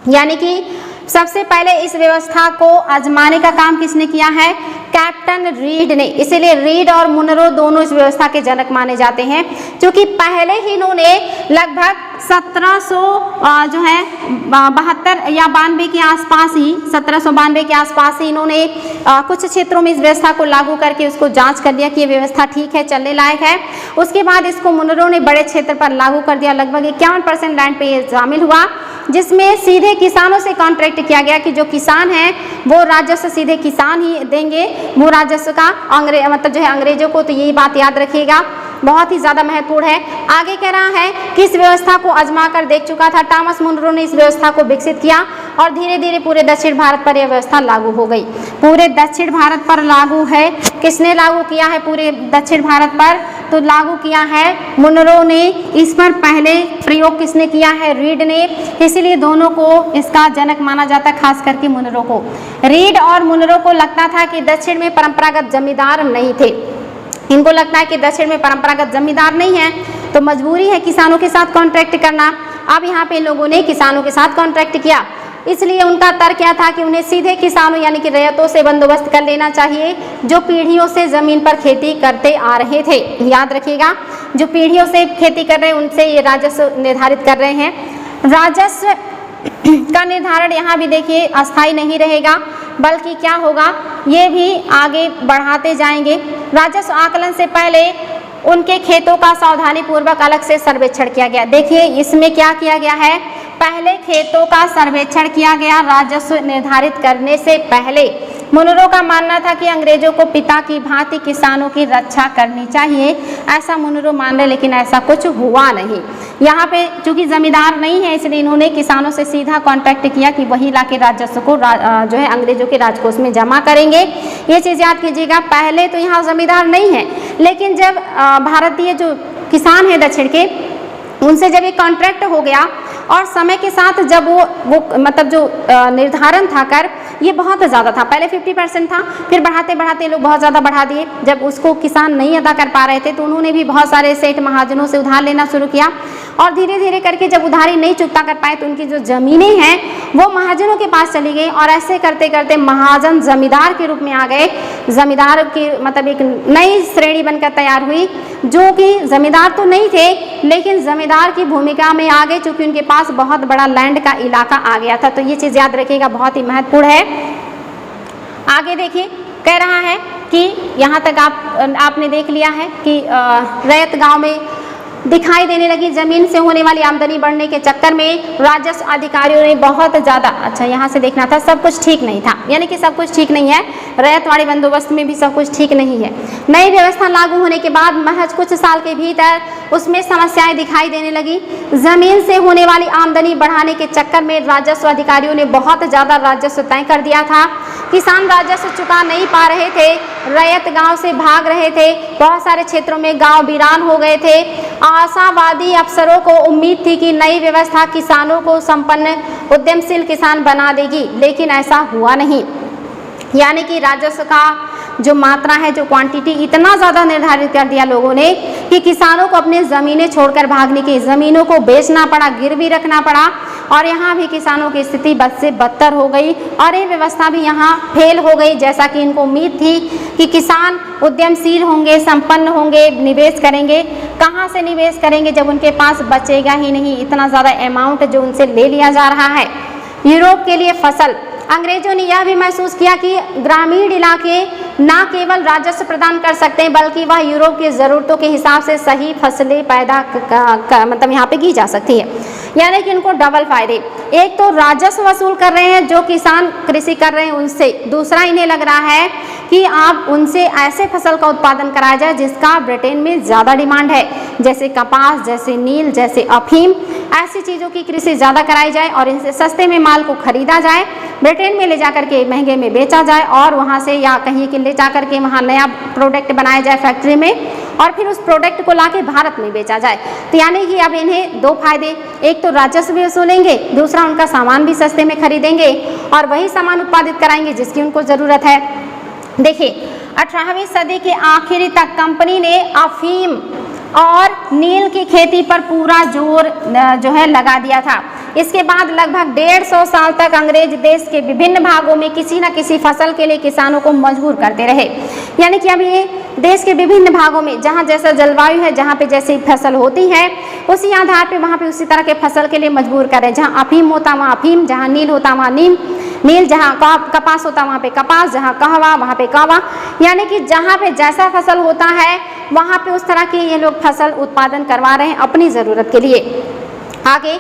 यानी कि सबसे पहले इस व्यवस्था को आजमाने का काम किसने किया है? कैप्टन रीड ने। इसीलिए रीड और मुनरो दोनों इस व्यवस्था के जनक माने जाते हैं, क्योंकि पहले ही इन्होंने लगभग 1700 जो है 72 या 92 के आसपास ही 1792 के आसपास ही इन्होंने कुछ क्षेत्रों में इस व्यवस्था को लागू करके उसको जांच कर दिया कि ये व्यवस्था ठीक है, चलने लायक है। उसके बाद इसको मुनरों ने बड़े क्षेत्र पर लागू कर दिया। लगभग 51% लैंड पे ये शामिल हुआ, जिसमें सीधे किसानों से कॉन्ट्रैक्ट किया गया कि जो किसान हैं वो राजस्व सीधे किसान ही देंगे, भू राजस्व का मतलब जो है अंग्रेजों को। तो यही बात याद रखिएगा, बहुत ही ज़्यादा महत्वपूर्ण है। आगे कह रहा है कि इस व्यवस्था को आजमा कर देख चुका था टॉमस मुनरो ने, इस व्यवस्था को विकसित किया और धीरे धीरे पूरे दक्षिण भारत पर यह व्यवस्था लागू हो गई। पूरे दक्षिण भारत पर लागू है। किसने लागू किया है पूरे दक्षिण भारत पर? तो लागू किया है मुनरो ने। इस पर पहले प्रयोग किसने किया है? रीड ने। इसीलिए दोनों को इसका जनक माना जाता है, खास करके मुनरो को। रीड और मुनरो को लगता था कि दक्षिण में परंपरागत जमींदार नहीं थे। इनको लगता है कि दक्षिण में परंपरागत जमींदार नहीं है, तो मजबूरी है किसानों के साथ कॉन्ट्रैक्ट करना। अब यहाँ पे लोगों ने किसानों के साथ कॉन्ट्रैक्ट किया, इसलिए उनका तर्क क्या था कि उन्हें सीधे किसानों यानी कि रैयतों से बंदोबस्त कर लेना चाहिए, जो पीढ़ियों से जमीन पर खेती करते आ रहे थे। याद रखिएगा, जो पीढ़ियों से खेती कर रहे हैं उनसे ये राजस्व निर्धारित कर रहे हैं। राजस्व का निर्धारण यहाँ भी देखिए अस्थायी नहीं रहेगा, बल्कि क्या होगा, ये भी आगे बढ़ाते जाएंगे। राजस्व आकलन से पहले उनके खेतों का सावधानी पूर्वक अलग से सर्वेक्षण किया गया। देखिए इसमें क्या किया गया है, पहले खेतों का सर्वेक्षण किया गया राजस्व निर्धारित करने से पहले। मुनरो का मानना था कि अंग्रेजों को पिता की भांति किसानों की रक्षा करनी चाहिए, ऐसा मुनरो मान रहे, लेकिन ऐसा कुछ हुआ नहीं। यहाँ पे चूंकि जमींदार नहीं है, इसलिए इन्होंने किसानों से सीधा कॉन्ट्रैक्ट किया कि वही लाके राजस्व को जो है अंग्रेजों के राजकोष में जमा करेंगे। ये चीज़ याद कीजिएगा, पहले तो यहाँ जमींदार नहीं है, लेकिन जब भारतीय जो किसान है दक्षिण के, उनसे जब ये कॉन्ट्रैक्ट हो गया और समय के साथ जब वो मतलब जो निर्धारण था कर, ये बहुत ज़्यादा था। पहले 50% था, फिर बढ़ाते बढ़ाते लोग बहुत ज़्यादा बढ़ा दिए। जब उसको किसान नहीं अदा कर पा रहे थे तो उन्होंने भी बहुत सारे सेठ महाजनों से उधार लेना शुरू किया, और धीरे धीरे करके जब उधारी नहीं चुकता कर पाए तो उनकी जो ज़मीनें हैं वो महाजनों के पास चली गई, और ऐसे करते करते महाजन जमींदार के रूप में आ गए। जमींदार की मतलब एक नई श्रेणी बनकर तैयार हुई, जो कि जमींदार तो नहीं थे लेकिन जमींदार की भूमिका में आ गए, चूँकि उनके पास बहुत बड़ा लैंड का इलाका आ गया था। तो ये चीज़ याद रखिएगा, बहुत ही महत्वपूर्ण है। आगे देखिए, कह रहा है कि यहाँ तक आपने देख लिया है कि रैयत गांव में दिखाई देने लगी। जमीन से होने वाली आमदनी बढ़ने के चक्कर में राजस्व अधिकारियों ने बहुत ज़्यादा, अच्छा यहाँ से देखना था, सब कुछ ठीक नहीं था, यानी कि सब कुछ ठीक नहीं है, रैयतवाड़ी बंदोबस्त में भी सब कुछ ठीक नहीं है। नई व्यवस्था लागू होने के बाद महज कुछ साल के भीतर उसमें समस्याएं दिखाई देने लगी। जमीन से होने वाली आमदनी बढ़ाने के चक्कर में राजस्व अधिकारियों ने बहुत ज़्यादा राजस्व तय कर दिया था। किसान राजस्व चुका नहीं पा रहे थे, रैयत गांव से भाग रहे थे, बहुत सारे क्षेत्रों में गांव वीरान हो गए थे। आशावादी अफसरों को उम्मीद थी कि नई व्यवस्था किसानों को संपन्न उद्यमशील किसान बना देगी, लेकिन ऐसा हुआ नहीं। यानी कि राजस्व का जो मात्रा है, जो क्वांटिटी, इतना ज़्यादा निर्धारित कर दिया लोगों ने कि किसानों को अपने ज़मीनें छोड़कर भागने की, ज़मीनों को बेचना पड़ा, गिरवी रखना पड़ा, और यहाँ भी किसानों की स्थिति बद से बदतर हो गई और ये व्यवस्था भी यहाँ फेल हो गई। जैसा कि इनको उम्मीद थी कि किसान उद्यमशील होंगे, संपन्न होंगे, निवेश करेंगे। कहाँ से निवेश करेंगे जब उनके पास बचेगा ही नहीं, इतना ज़्यादा अमाउंट जो उनसे ले लिया जा रहा है। यूरोप के लिए फसल, अंग्रेजों ने यह भी महसूस किया कि ग्रामीण इलाके न केवल राजस्व प्रदान कर सकते हैं, बल्कि वह यूरोप की ज़रूरतों के हिसाब से सही फसलें पैदा मतलब यहाँ पे की जा सकती है। यानी कि उनको डबल फायदे, एक तो राजस्व वसूल कर रहे हैं जो किसान कृषि कर रहे हैं उनसे, दूसरा इन्हें लग रहा है कि आप उनसे ऐसे फसल का उत्पादन कराया जाए जिसका ब्रिटेन में ज़्यादा डिमांड है, जैसे कपास, जैसे नील, जैसे अफीम, ऐसी चीज़ों की कृषि ज़्यादा कराई जाए और इनसे सस्ते में माल को खरीदा जाए, ब्रिटेन में ले जाकर के महंगे में बेचा जाए, और वहाँ से या कहीं के ले जाकर के वहाँ नया प्रोडक्ट बनाया जाए फैक्ट्री में, और फिर उस प्रोडक्ट को लाके भारत में बेचा जाए। तो यानी कि अब इन्हें दो फायदे, एक तो राजस्व भी वसूलेंगे, दूसरा उनका सामान भी सस्ते में खरीदेंगे और वही सामान उत्पादित कराएंगे जिसकी उनको ज़रूरत है। देखिए 18वीं सदी के आखिरी तक कंपनी ने अफीम और नील की खेती पर पूरा जोर जो है लगा दिया था। इसके बाद लगभग 150 साल तक अंग्रेज देश के विभिन्न भागों में किसी न किसी फसल के लिए किसानों को मजबूर करते रहे। यानी कि अब ये देश के विभिन्न भागों में जहाँ जैसा जलवायु है, जहाँ पे जैसी फसल होती है, उसी आधार पे वहाँ पे उसी तरह के फसल के लिए मजबूर करे। जहाँ अफीम होता वहाँ अफीम, जहाँ नील होता वहाँ नील, जहाँ कपास होता वहाँ पे कपास, जहाँ कहवा वहाँ पे कहवा। यानी कि जहाँ पे जैसा फसल होता है वहाँ पे उस तरह की ये लोग फसल उत्पादन करवा रहे हैं अपनी ज़रूरत के लिए। आगे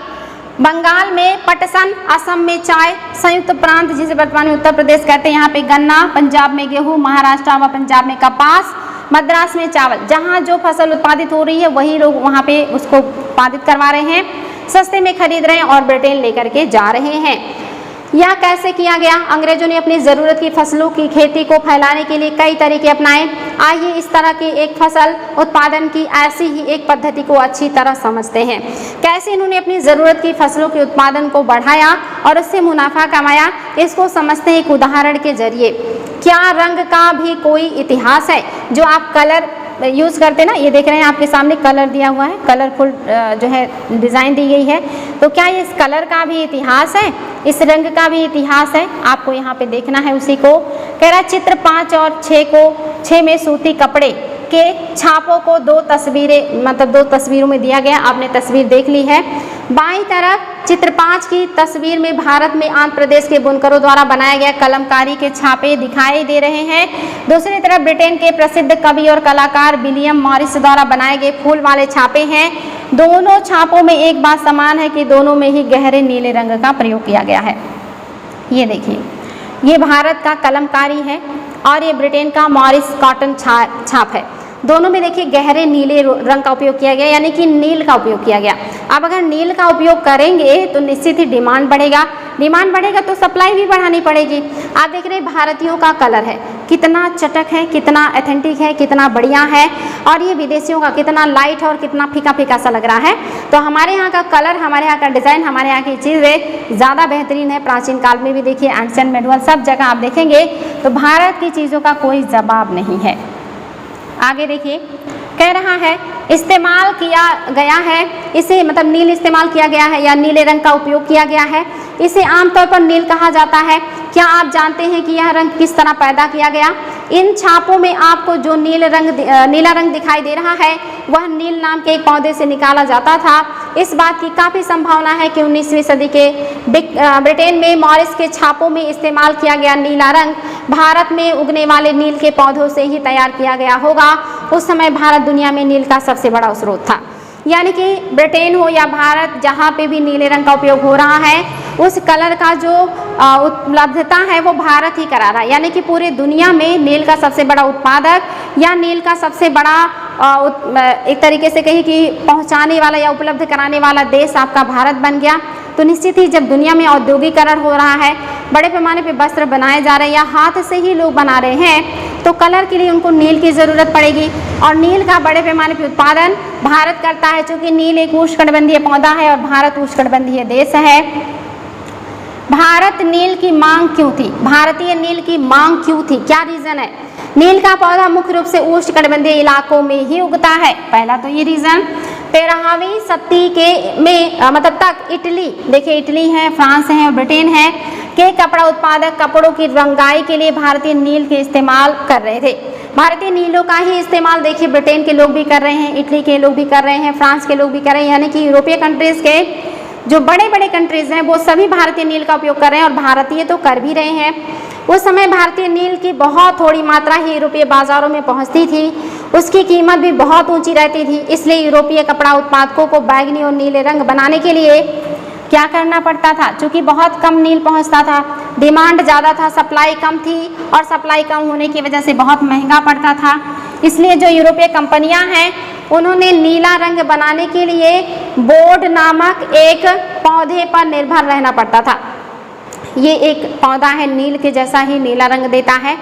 बंगाल में पटसन, असम में चाय, संयुक्त प्रांत जिसे वर्तमान में उत्तर प्रदेश कहते हैं, यहाँ पे गन्ना, पंजाब में गेहूँ, महाराष्ट्र व पंजाब में कपास, मद्रास में चावल। जहाँ जो फसल उत्पादित हो रही है वही लोग वहाँ पे उसको उत्पादित करवा रहे हैं, सस्ते में खरीद रहे हैं और ब्रिटेन लेकर के जा रहे हैं। यह कैसे किया गया? अंग्रेजों ने अपनी ज़रूरत की फसलों की खेती को फैलाने के लिए कई तरीके अपनाए। आइए इस तरह की एक फसल उत्पादन की ऐसी ही एक पद्धति को अच्छी तरह समझते हैं। कैसे इन्होंने अपनी ज़रूरत की फसलों के उत्पादन को बढ़ाया और उससे मुनाफा कमाया, इसको समझते हैं एक उदाहरण के जरिए। क्या रंग का भी कोई इतिहास है? जो आप कलर यूज़ करते हैं ना, ये देख रहे हैं आपके सामने कलर दिया हुआ है, कलरफुल जो है डिज़ाइन दी गई है। तो क्या इस कलर का भी इतिहास है? इस रंग का भी इतिहास है? आपको यहाँ पे देखना है उसी को। कह रहा चित्र 5 और 6 में सूती कपड़े के छापों को 2 तस्वीरों में दिया गया। आपने तस्वीर देख ली है। बाईं तरफ चित्र 5 की तस्वीर में भारत में आंध्र प्रदेश के बुनकरों द्वारा बनाया गया कलमकारी के छापे दिखाई दे रहे हैं। दूसरी तरफ ब्रिटेन के प्रसिद्ध कवि और कलाकार विलियम मॉरिस द्वारा बनाए गए फूल वाले छापे हैं। दोनों छापों में एक बात समान है कि दोनों में ही गहरे नीले रंग का प्रयोग किया गया है। ये देखिए, ये भारत का कलमकारी है और ये ब्रिटेन का मॉरिस कॉटन छाप है। दोनों में देखिए गहरे नीले रंग का उपयोग किया गया, यानी कि नील का उपयोग किया गया। अब अगर नील का उपयोग करेंगे तो निश्चित ही डिमांड बढ़ेगा तो सप्लाई भी बढ़ानी पड़ेगी। आप देख रहे हैं भारतीयों का कलर है, कितना चटक है, कितना ऑथेंटिक है, कितना बढ़िया है, और ये विदेशियों का कितना लाइट और कितना फीका फीका सा लग रहा है। तो हमारे यहाँ का कलर, हमारे यहाँ का डिज़ाइन, हमारे यहाँ की चीज़ें ज़्यादा बेहतरीन है। प्राचीन काल में भी देखिए, एंशिएंट मेडुअल सब जगह आप देखेंगे तो भारत की चीज़ों का कोई जवाब नहीं है। आगे देखिए, कह रहा है इस्तेमाल किया गया है, इसे मतलब नील इस्तेमाल किया गया है या नीले रंग का उपयोग किया गया है। इसे आमतौर पर नील कहा जाता है। क्या आप जानते हैं कि यह रंग किस तरह पैदा किया गया? इन छापों में आपको जो नीला रंग दिखाई दे रहा है वह नील नाम के एक पौधे से निकाला जाता था। इस बात की काफ़ी संभावना है कि 19वीं सदी के ब्रिटेन में मॉरिस के छापों में इस्तेमाल किया गया नीला रंग भारत में उगने वाले नील के पौधों से ही तैयार किया गया होगा। उस समय भारत दुनिया में नील का सबसे बड़ा स्रोत था। यानी कि ब्रिटेन हो या भारत, जहाँ पे भी नीले रंग का उपयोग हो रहा है उस कलर का जो उपलब्धता है वो भारत ही करा रहा है। यानी कि पूरी दुनिया में नील का सबसे बड़ा उत्पादक या नील का सबसे बड़ा एक तरीके से कहीं कि पहुंचाने वाला या उपलब्ध कराने वाला देश आपका भारत बन गया। तो निश्चित ही जब दुनिया में औद्योगिकरण हो रहा है, बड़े पैमाने पे वस्त्र बनाए जा रहे हैं या हाथ से ही लोग बना रहे हैं, तो कलर के लिए उनको नील की ज़रूरत पड़ेगी और नील का बड़े पैमाने पे उत्पादन भारत करता है। चूँकि नील एक उष्णकटिबंधीय पौधा है और भारत उष्णकटिबंधीय देश है। भारत नील की मांग क्यों थी? भारतीय नील की मांग क्यों थी? क्या रीज़न है? नील का पौधा मुख्य रूप से उष्णकटिबंधीय इलाकों में ही उगता है, पहला तो ये रीज़न। 13वीं शताब्दी के तक इटली, देखिए इटली है, फ्रांस है और ब्रिटेन है के कपड़ा उत्पादक कपड़ों की रंगाई के लिए भारतीय नील के इस्तेमाल कर रहे थे। भारतीय नीलों का ही इस्तेमाल देखिए ब्रिटेन के लोग भी कर रहे हैं, इटली के लोग भी कर रहे हैं, फ्रांस के लोग भी कर रहे हैं। यानी कि यूरोपीय कंट्रीज़ के जो बड़े बड़े कंट्रीज़ हैं वो सभी भारतीय नील का उपयोग कर रहे हैं और भारतीय तो कर भी रहे हैं। उस समय भारतीय नील की बहुत थोड़ी मात्रा ही यूरोपीय बाज़ारों में पहुंचती थी, उसकी कीमत भी बहुत ऊंची रहती थी। इसलिए यूरोपीय कपड़ा उत्पादकों को बैंगनी और नीले रंग बनाने के लिए क्या करना पड़ता था? चूँकि बहुत कम नील पहुंचता था, डिमांड ज़्यादा था, सप्लाई कम थी और सप्लाई कम होने की वजह से बहुत महंगा पड़ता था। इसलिए जो यूरोपीय कंपनियां हैं उन्होंने नीला रंग बनाने के लिए बोर्ड नामक एक पौधे पर निर्भर रहना पड़ता था। ये एक पौधा है, नील के जैसा ही नीला रंग देता है,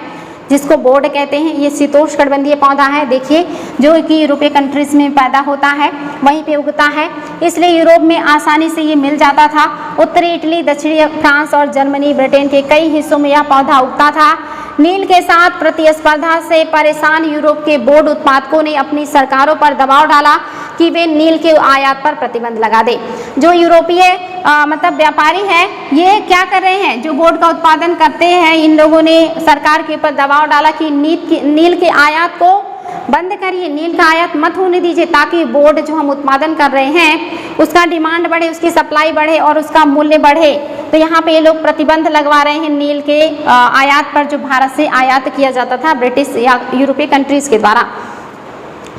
जिसको बोर्ड कहते हैं। ये शीतोष्णकटिबंधीय पौधा है, देखिए, जो कि यूरोपीय कंट्रीज़ में पैदा होता है, वहीं पे उगता है, इसलिए यूरोप में आसानी से ये मिल जाता था। उत्तरी इटली, दक्षिणी फ्रांस और जर्मनी, ब्रिटेन के कई हिस्सों में यह पौधा उगता था। नील के साथ प्रतिस्पर्धा से परेशान यूरोप के बोर्ड उत्पादकों ने अपनी सरकारों पर दबाव डाला कि वे नील के आयात पर प्रतिबंध लगा दे। जो यूरोपीय मतलब व्यापारी है, ये क्या कर रहे हैं, जो बोर्ड का उत्पादन करते हैं, इन लोगों ने सरकार के ऊपर दबाव डाला कि नील के आयात को बंद करिए, नील का आयात मत होने दीजिए, ताकि बोर्ड जो हम उत्पादन कर रहे हैं उसका डिमांड बढ़े, उसकी सप्लाई बढ़े और उसका मूल्य बढ़े। तो यहाँ पे ये लोग प्रतिबंध लगवा रहे हैं नील के आयात पर, जो भारत से आयात किया जाता था ब्रिटिश या यूरोपीय कंट्रीज के द्वारा।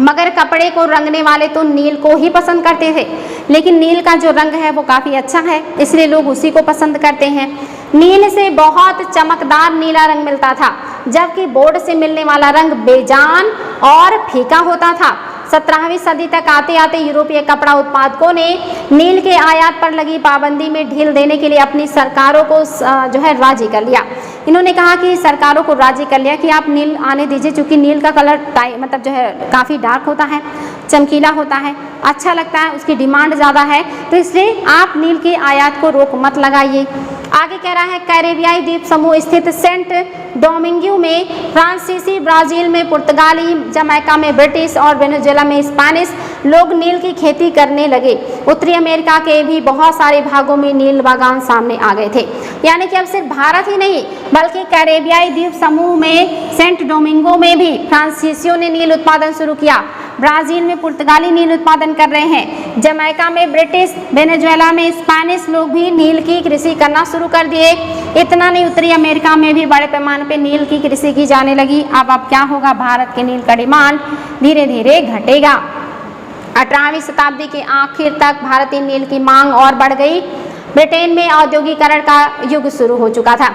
मगर कपड़े को रंगने वाले तो नील को ही पसंद करते थे, लेकिन नील का जो रंग है वो काफ़ी अच्छा है, इसलिए लोग उसी को पसंद करते हैं। नील से बहुत चमकदार नीला रंग मिलता था, जबकि बोर्ड से मिलने वाला रंग बेजान और फीका होता था। 17वीं सदी तक आते आते यूरोपीय कपड़ा उत्पादकों ने नील के आयात पर लगी पाबंदी में ढील देने के लिए अपनी सरकारों को जो है राजी कर लिया। इन्होंने कहा कि सरकारों को राजी कर लिया कि आप नील आने दीजिए, क्योंकि नील का कलर मतलब जो है काफ़ी डार्क होता है, चमकीला होता है, अच्छा लगता है, उसकी डिमांड ज़्यादा है, तो इसलिए आप नील के आयात को रोक मत लगाइए। आगे कह रहा है कैरेबियाई द्वीप समूह स्थित सेंट डोमिंगो में फ्रांसीसी, ब्राजील में पुर्तगाली, जमैका में ब्रिटिश और वेनेजुएला में स्पेनिश लोग नील की खेती करने लगे। उत्तरी अमेरिका के भी बहुत सारे भागों में नील बागान सामने आ गए थे। यानी कि अब सिर्फ भारत ही नहीं बल्कि कैरेबियाई द्वीप समूह में सेंट डोमिंगो में भी फ्रांसीसियों ने नील उत्पादन शुरू किया। ब्राजील में पुर्तगाली नील उत्पादन कर रहे हैं, जमैका में ब्रिटिश, वेनेजुएला में स्पेनिश लोग भी नील की कृषि करना शुरू कर दिए। इतना नहीं, उत्तरी अमेरिका में भी बड़े पैमाने पे नील की कृषि की जाने लगी। अब क्या होगा, भारत के नील का डिमांड धीरे धीरे घटेगा। 18वीं शताब्दी के आखिर तक भारतीय नील की मांग और बढ़ गई। ब्रिटेन में औद्योगिकरण का युग शुरू हो चुका था।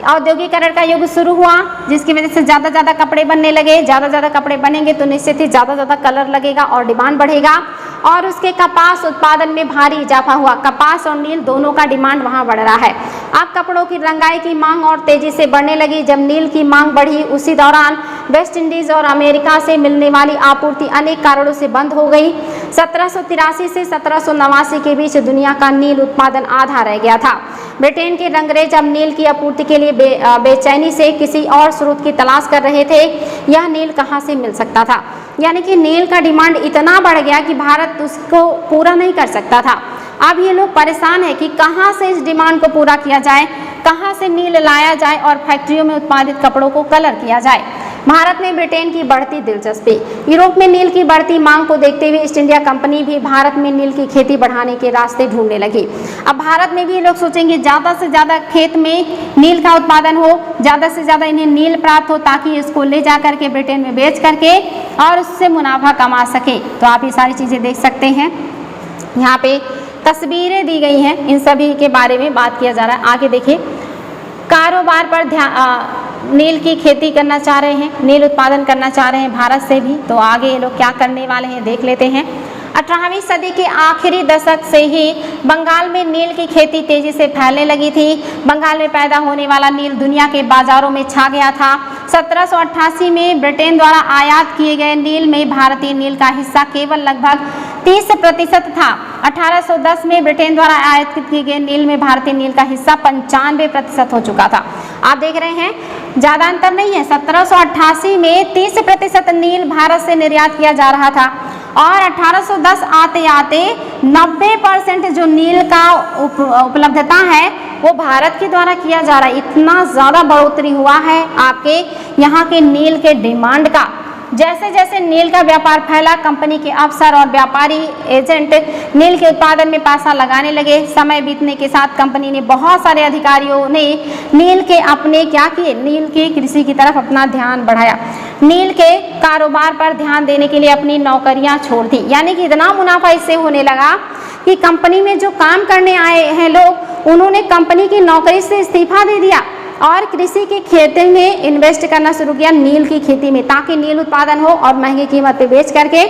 औद्योगिकरण का युग शुरू हुआ, जिसकी वजह से ज़्यादा कपड़े बनने लगे। ज़्यादा कपड़े बनेंगे तो निश्चित ही ज़्यादा कलर लगेगा और डिमांड बढ़ेगा। और उसके कपास उत्पादन में भारी इजाफा हुआ। कपास और नील दोनों का डिमांड वहाँ बढ़ रहा है। अब कपड़ों की रंगाई की मांग और तेजी से बढ़ने लगी। जब नील की मांग बढ़ी, उसी दौरान वेस्ट इंडीज और अमेरिका से मिलने वाली आपूर्ति अनेक कारणों से बंद हो गई। 1783 से 1789 के बीच दुनिया का नील उत्पादन आधा रह गया था। ब्रिटेन के रंगरेज अब नील की आपूर्ति के लिए बेचैनी से किसी और स्रोत की तलाश कर रहे थे। यह नील कहाँ से मिल सकता था, यानी कि नील का डिमांड इतना बढ़ गया कि भारत उसको पूरा नहीं कर सकता था। अब ये लोग परेशान है कि कहाँ से इस डिमांड को पूरा किया जाए, कहाँ से नील लाया जाए और फैक्ट्रियों में उत्पादित कपड़ों को कलर किया जाए। भारत में ब्रिटेन की बढ़ती दिलचस्पी। यूरोप में नील की बढ़ती मांग को देखते हुए ईस्ट इंडिया कंपनी भी भारत में नील की खेती बढ़ाने के रास्ते ढूंढने लगी। अब भारत में भी ये लोग सोचेंगे ज़्यादा से ज़्यादा खेत में नील का उत्पादन हो, ज़्यादा से ज़्यादा इन्हें नील प्राप्त हो, ताकि इसको ले जा करके ब्रिटेन में बेच करके और उससे मुनाफा कमा सके। तो आप ये सारी चीज़ें देख सकते हैं, यहाँ पे तस्वीरें दी गई हैं, इन सभी के बारे में बात किया जा रहा है। आगे देखिए, कारोबार पर नील की खेती करना चाह रहे हैं, नील उत्पादन करना चाह रहे हैं भारत से भी। तो आगे ये लोग क्या करने वाले हैं देख लेते हैं। 18वीं सदी के आखिरी दशक से ही बंगाल में नील की खेती तेजी से फैलने लगी थी। बंगाल में पैदा होने वाला नील दुनिया के बाजारों में छा गया था। 1788 में ब्रिटेन द्वारा आयात किए गए नील में भारतीय नील का हिस्सा केवल लगभग 30% था। 1810 में ब्रिटेन द्वारा आयात किए गए नील में भारतीय नील का हिस्सा 95% हो चुका था। आप देख रहे हैं, ज़्यादा अंतर नहीं है। 1788 में 30% नील भारत से निर्यात किया जा रहा था और 1810 आते आते 90% जो नील का उपलब्धता है वो भारत के द्वारा किया जा रहा है। इतना ज़्यादा बढ़ोतरी हुआ है आपके यहाँ के नील के डिमांड का। जैसे जैसे नील का व्यापार फैला, कंपनी के अफसर और व्यापारी एजेंट नील के उत्पादन में पैसा लगाने लगे। समय बीतने के साथ कंपनी ने बहुत सारे अधिकारियों ने नील के अपने क्या किए, नील की कृषि की तरफ अपना ध्यान बढ़ाया। नील के कारोबार पर ध्यान देने के लिए अपनी नौकरियां छोड़ दी। यानी कि इतना मुनाफा इससे होने लगा कि कंपनी में जो काम करने आए हैं लोग, उन्होंने कंपनी की नौकरी से इस्तीफा दे दिया और कृषि की खेती में इन्वेस्ट करना शुरू किया, नील की खेती में, ताकि नील उत्पादन हो और महंगी कीमत पे बेच करके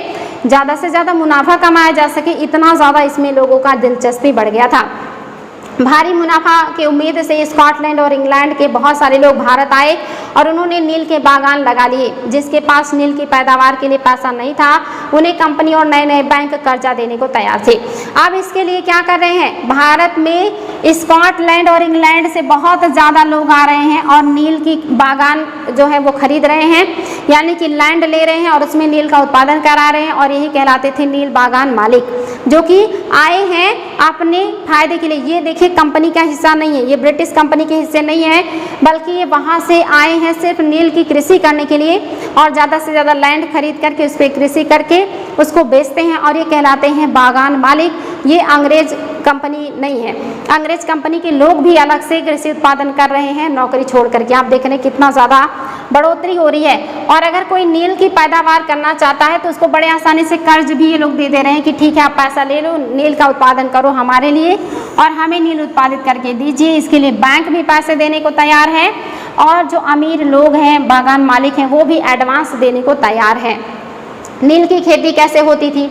ज़्यादा से ज़्यादा मुनाफा कमाया जा सके। इतना ज़्यादा इसमें लोगों का दिलचस्पी बढ़ गया था। भारी मुनाफा की उम्मीद से स्कॉटलैंड और इंग्लैंड के बहुत सारे लोग भारत आए और उन्होंने नील के बागान लगा लिए। जिसके पास नील की पैदावार के लिए पैसा नहीं था, उन्हें कंपनी और नए नए बैंक कर्जा देने को तैयार थे। अब इसके लिए क्या कर रहे हैं, भारत में स्कॉटलैंड और इंग्लैंड से बहुत ज़्यादा लोग आ रहे हैं और नील की बागान जो है वो खरीद रहे हैं, यानी कि लैंड ले रहे हैं और उसमें नील का उत्पादन करा रहे हैं, और यही कहलाते थे नील बागान मालिक, जो कि आए हैं अपने फायदे के लिए। ये देखिए कंपनी का हिस्सा नहीं है, ये ब्रिटिश कंपनी के हिस्से नहीं है, बल्कि ये वहाँ से आए हैं सिर्फ नील की कृषि करने के लिए, और ज़्यादा से ज़्यादा लैंड खरीद करके उस पर कृषि करके उसको बेचते हैं, और ये कहलाते हैं बागान मालिक। ये अंग्रेज कंपनी नहीं है, अंग्रेज कंपनी के लोग भी अलग से कृषि उत्पादन कर रहे हैं नौकरी छोड़ करके। आप देख रहे हैं कितना ज़्यादा बढ़ोतरी हो रही है। और अगर कोई नील की पैदावार करना चाहता है तो उसको बड़े आसानी से कर्ज भी ये लोग दे रहे हैं कि ठीक है आप पैसा ले लो, नील का उत्पादन करो हमारे लिए और हमें नील उत्पादित करके दीजिए। इसके लिए बैंक भी पैसे देने को तैयार है, और जो अमीर लोग हैं बागान मालिक हैं वो भी एडवांस देने को तैयार हैं। नील की खेती कैसे होती थी?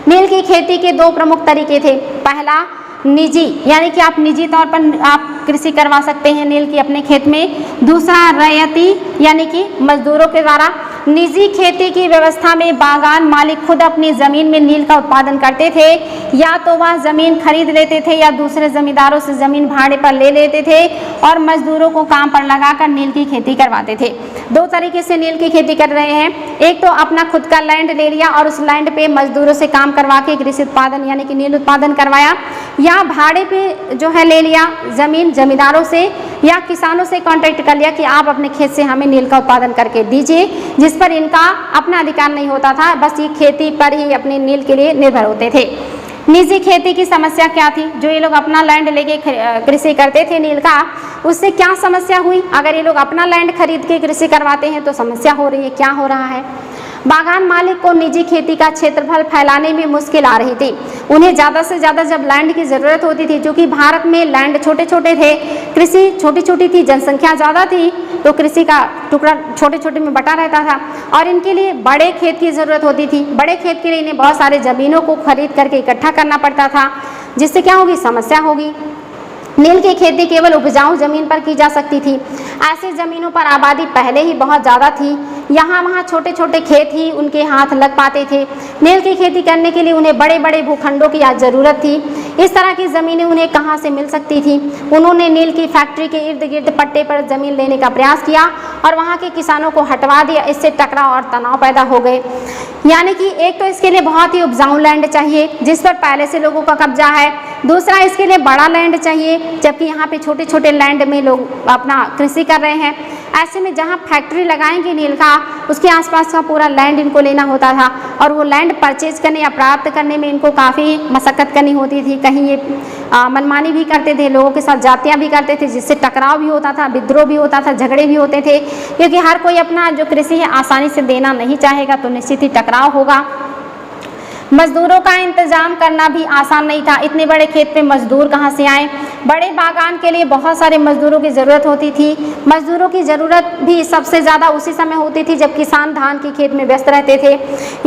नील की खेती के दो प्रमुख तरीके थे। पहला निजी, यानी कि आप निजी तौर पर आप कृषि करवा सकते हैं नील की अपने खेत में। दूसरा रैयती, यानी कि मजदूरों के द्वारा। निजी खेती की व्यवस्था में बागान मालिक खुद अपनी ज़मीन में नील का उत्पादन करते थे, या तो वह ज़मीन खरीद लेते थे या दूसरे ज़मींदारों से ज़मीन भाड़े पर ले लेते थे और मजदूरों को काम पर लगाकर नील की खेती करवाते थे। दो तरीके से नील की खेती कर रहे हैं। एक तो अपना खुद का लैंड ले लिया और उस लैंड पे मजदूरों से काम करवा के कृषि उत्पादन यानी कि नील उत्पादन करवाया, या भाड़े पे जो है ले लिया ज़मीन जमींदारों से या किसानों से कॉन्ट्रैक्ट कर लिया कि आप अपने खेत से हमें नील का उत्पादन करके दीजिए, जिस पर इनका अपना अधिकार नहीं होता था, बस ये खेती पर ही अपने नील के लिए निर्भर होते थे। निजी खेती की समस्या क्या थी? जो ये लोग अपना लैंड लेके कृषि करते थे नील का, उससे क्या समस्या हुई? अगर ये लोग अपना लैंड खरीद के कृषि करवाते हैं तो समस्या हो रही है। क्या हो रहा है? बागान मालिक को निजी खेती का क्षेत्रफल फैलाने में मुश्किल आ रही थी। उन्हें ज़्यादा से ज़्यादा जब लैंड की ज़रूरत होती थी, क्योंकि भारत में लैंड छोटे छोटे थे, कृषि छोटी छोटी थी, जनसंख्या ज़्यादा थी, तो कृषि का टुकड़ा छोटे छोटे में बटा रहता था और इनके लिए बड़े खेत की ज़रूरत होती थी। बड़े खेत के लिए इन्हें बहुत सारे ज़मीनों को खरीद करके इकट्ठा करना पड़ता था, जिससे क्या होगी? समस्या होगी। नील की खेती केवल उपजाऊ जमीन पर की जा सकती थी। ऐसे जमीनों पर आबादी पहले ही बहुत ज़्यादा थी, यहाँ वहाँ छोटे छोटे खेत ही उनके हाथ लग पाते थे। नील की खेती करने के लिए उन्हें बड़े बड़े भूखंडों की ज़रूरत थी। इस तरह की ज़मीनें उन्हें कहाँ से मिल सकती थी? उन्होंने नील की फैक्ट्री के इर्द गिर्द पट्टे पर ज़मीन लेने का प्रयास किया और वहाँ के किसानों को हटवा दिया। इससे टकराव और तनाव पैदा हो गए। यानी कि एक तो इसके लिए बहुत ही उपजाऊ लैंड चाहिए जिस पर पहले से लोगों का कब्जा है, दूसरा इसके लिए बड़ा लैंड चाहिए, जबकि यहाँ पे छोटे छोटे लैंड में लोग अपना कृषि कर रहे हैं। ऐसे में जहाँ फैक्ट्री लगाएंगे नील का, उसके आसपास का पूरा लैंड इनको लेना होता था और वो लैंड परचेज करने या प्राप्त करने में इनको काफ़ी मशक्क़त करनी होती थी। कहीं ये मनमानी भी करते थे, लोगों के साथ जातियाँ भी करते थे, जिससे टकराव भी होता था, विद्रोह भी होता था, झगड़े भी होते थे, क्योंकि हर कोई अपना जो कृषि है आसानी से देना नहीं चाहेगा, तो निश्चित ही टकराव होगा। मजदूरों का इंतजाम करना भी आसान नहीं था। इतने बड़े खेत पे मजदूर कहाँ से आए? बड़े बागान के लिए बहुत सारे मजदूरों की ज़रूरत होती थी। मजदूरों की ज़रूरत भी सबसे ज़्यादा उसी समय होती थी जब किसान धान की खेत में व्यस्त रहते थे।